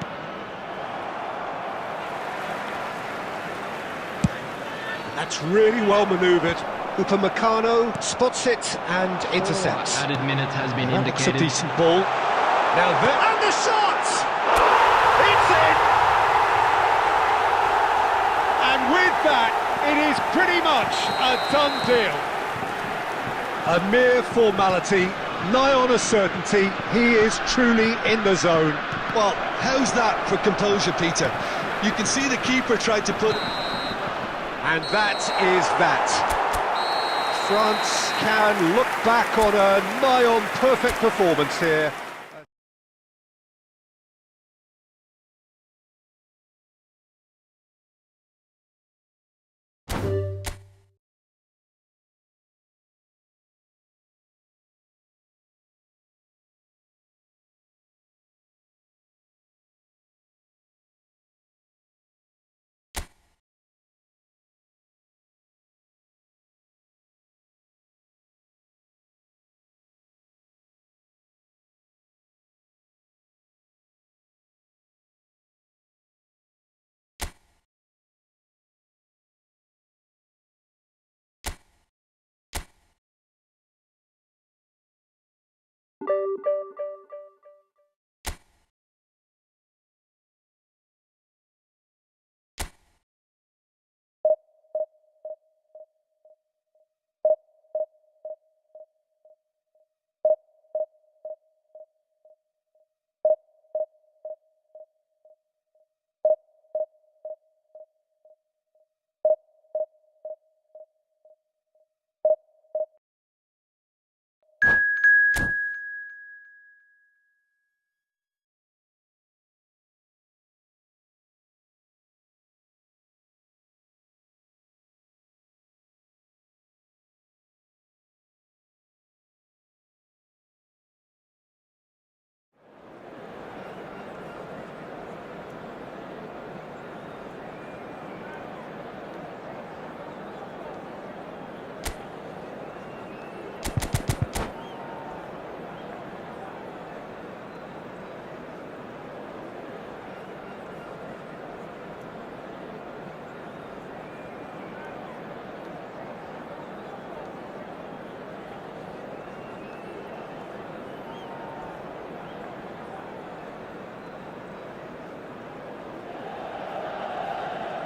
That's really well manoeuvred. Upamecano spots it and intercepts. Added minute has been That's a indicated. decent ball. Now and the shot! It's in! And with that, it is pretty much a done deal. A mere formality, nigh on a certainty. He is truly in the zone. Well, how's that for composure, Peter? You can see the keeper tried to put... And that is that. France can look back on a nigh-on perfect performance here.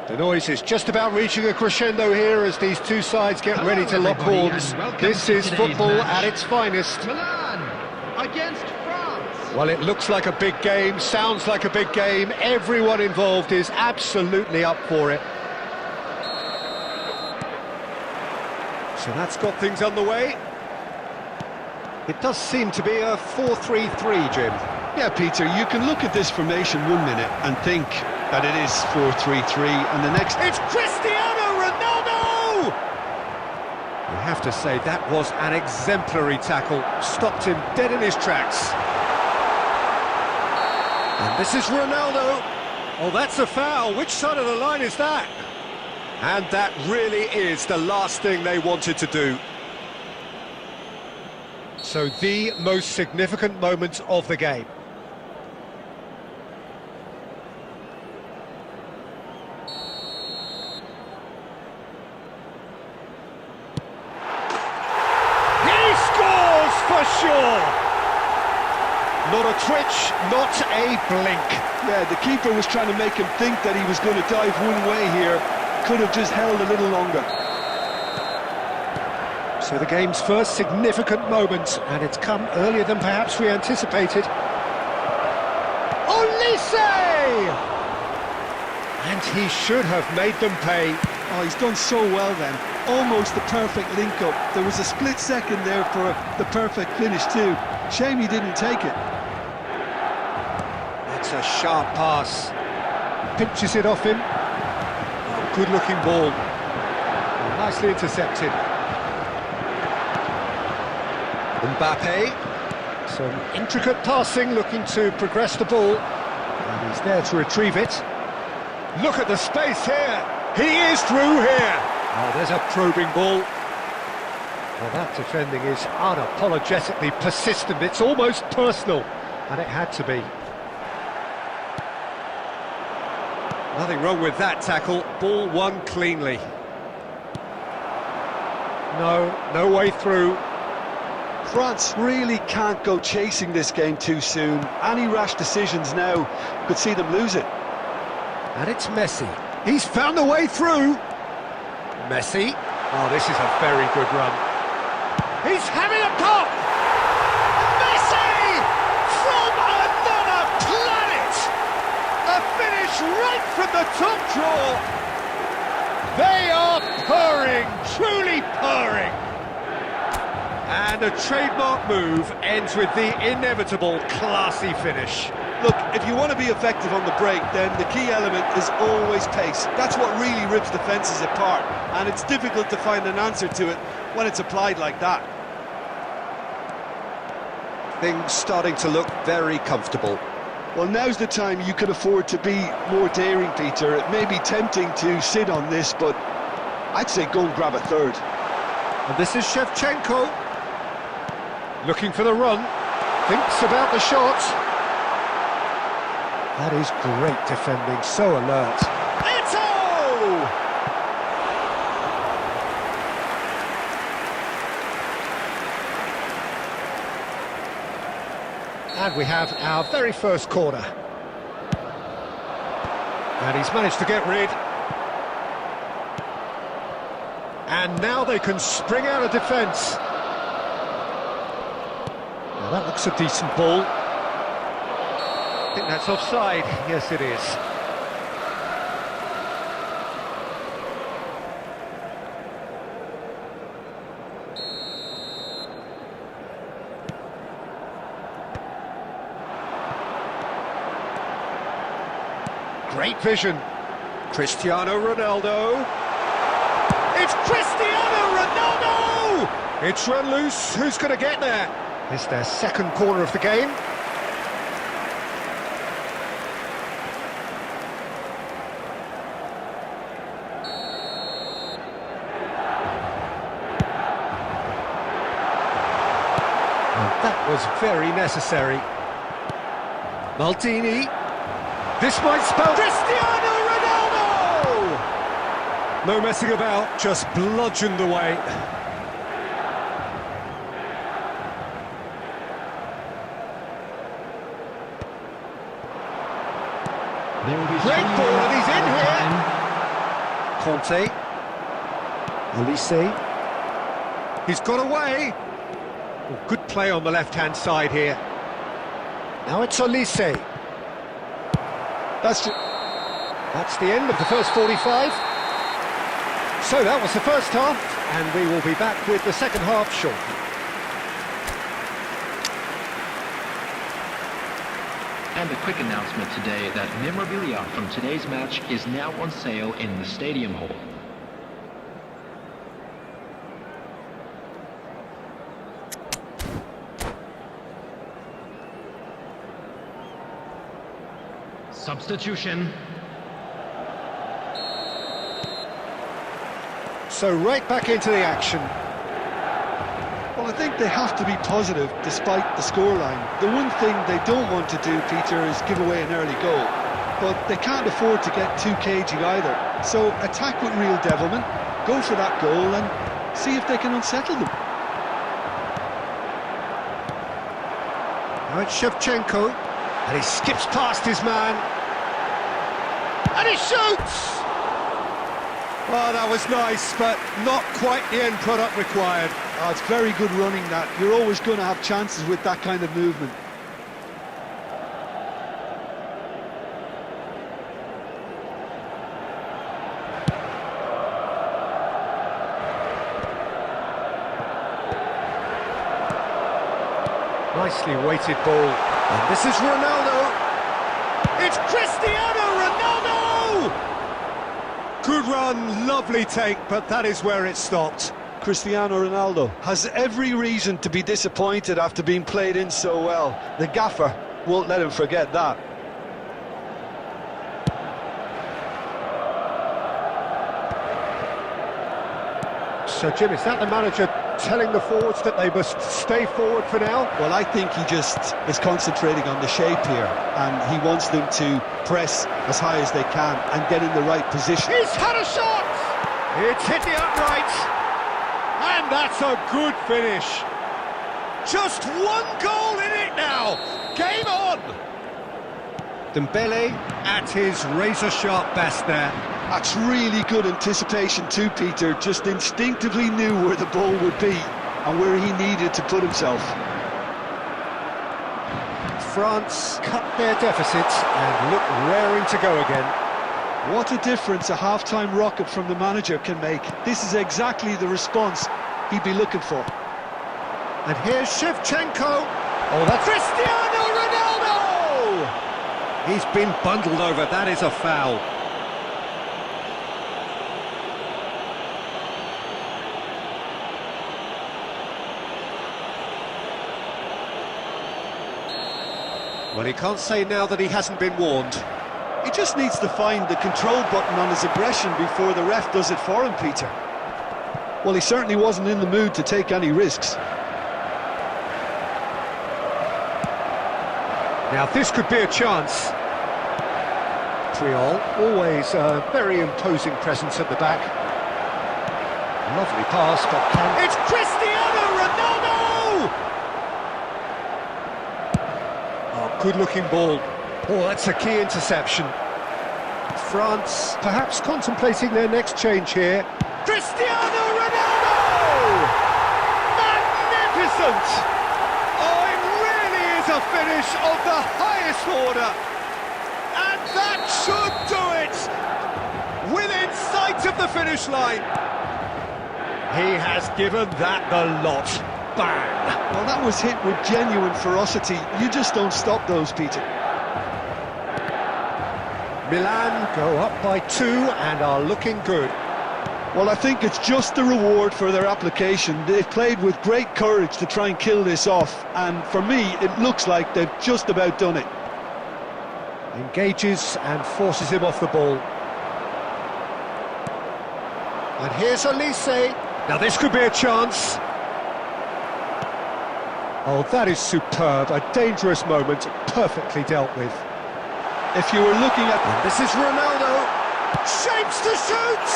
The noise is just about reaching a crescendo here as these two sides get ready to lock horns. This is football at its finest. Milan against France. Well, it looks like a big game, sounds like a big game. Everyone involved is absolutely up for it. So that's got things underway. It does seem to be a 4-3-3, Jim. Yeah, Peter, you can look at this formation 1 minute and think that it is 4-3-3, and the next... It's Cristiano Ronaldo! You have to say, that was an exemplary tackle. Stopped him dead in his tracks. And this is Ronaldo. Oh, that's a foul. Which side of the line is that? And that really is the last thing they wanted to do. So the most significant moment of the game. He scores for sure! Not a twitch, not a blink. Yeah, the keeper was trying to make him think that he was going to dive one way here. Could have just held a little longer. So the game's first significant moment, and it's come earlier than perhaps we anticipated. Olise! And he should have made them pay. Oh, he's done so well then. Almost the perfect link-up. There was a split second there for the perfect finish too. Shame he didn't take it. That's a sharp pass. Pinches it off him. Oh, good-looking ball. Nicely intercepted. Mbappe. Some intricate passing, looking to progress the ball. And he's there to retrieve it. Look at the space here. He is through here. Oh, there's a probing ball. Well, that defending is unapologetically persistent. It's almost personal, and it had to be. Nothing wrong with that tackle. Ball won cleanly. No way through. France really can't go chasing this game too soon. Any rash decisions now could see them lose it. And it's Messi. He's found a way through. Messi. Oh, this is a very good run. He's having a pop! Messi! From another planet! A finish right from the top draw. They are purring, truly purring. And a trademark move ends with the inevitable classy finish. Look, if you want to be effective on the break, then the key element is always pace. That's what really rips defences apart, and it's difficult to find an answer to it when it's applied like that. Things starting to look very comfortable. Well, now's the time you can afford to be more daring, Peter. It may be tempting to sit on this, but I'd say go and grab a third. And this is Shevchenko. Looking for the run. Thinks about the shot. That is great defending, so alert. Eto'o! And we have our very first corner. And he's managed to get rid. And now they can spring out of defence. Now that looks a decent ball. I think that's offside. Yes, it is. Great vision. Cristiano Ronaldo. It's Cristiano Ronaldo! It's run loose. Who's going to get there? It's their second corner of the game. That was very necessary. Maldini. This might spell Cristiano Ronaldo! No messing about, just bludgeoned away. Great ball, and he's in here. Conte. Olise. He's got away. Oh, good play on the left-hand side here. Now it's Olise. That's the end of the first 45. So that was the first half, and we will be back with the second half shortly. And a quick announcement today that memorabilia from today's match is now on sale in the Stadium Hall. Substitution. So right back into the action. Well, I think they have to be positive despite the scoreline. The one thing they don't want to do, Peter, is give away an early goal. But they can't afford to get too cagey either. So attack with real devilment, go for that goal and see if they can unsettle them. Now it's Shevchenko, and he skips past his man, and he shoots! Well, that was nice, but not quite the end product required. Oh, it's very good running that. You're always going to have chances with that kind of movement. Nicely weighted ball. And this is Ronaldo. It's Cristiano Ronaldo! Good run, lovely take, but that is where it stopped. Cristiano Ronaldo has every reason to be disappointed after being played in so well. The gaffer won't let him forget that. So, Jim, is that the manager telling the forwards that they must stay forward for now? Well, I think he just is concentrating on the shape here, and he wants them to press as high as they can and get in the right position. He's had a shot! It's hit the upright, and that's a good finish. Just one goal in it now. Game on! Dembele At his razor-sharp best there. That's really good anticipation too, Peter. Just instinctively knew where the ball would be and where he needed to put himself. France cut their deficit and look raring to go again. What a difference a half-time rocket from the manager can make. This is exactly the response he'd be looking for. And here's Shevchenko. Oh, that's Cristiano Ronaldo! He's been bundled over, that is a foul. Well, he can't say now that he hasn't been warned. He just needs to find the control button on his aggression before the ref does it for him, Peter. Well, he certainly wasn't in the mood to take any risks. Now, this could be a chance. Triol, always a very imposing presence at the back. Lovely pass, but can... It's Cristiano Ronaldo! Oh, good-looking ball. Oh, that's a key interception. France perhaps contemplating their next change here. Cristiano Ronaldo! Magnificent! Oh, it really is a finish of the highest order. And that should do it! Within sight of the finish line. He has given that the lot. Bang! Well, that was hit with genuine ferocity. You just don't stop those, Peter. Milan go up by 2 and are looking good. Well, I think it's just the reward for their application. They've played with great courage to try and kill this off, and for me, it looks like they've just about done it. Engages and forces him off the ball. And here's Elise. Now this could be a chance. Oh, that is superb. A dangerous moment, perfectly dealt with. If you were looking at... And this is Ronaldo. Shapes to shoot!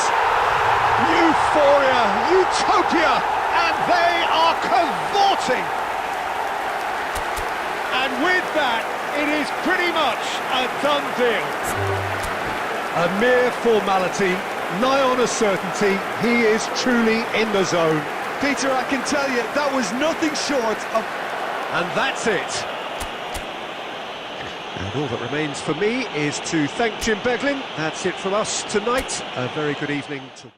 Euphoria, utopia, and they are cavorting. And with that, it is pretty much a done deal. A mere formality, nigh on a certainty. He is truly in the zone. Peter, I can tell you, that was nothing short of... And that's it. And all that remains for me is to thank Jim Beglin. That's it from us tonight. A very good evening to...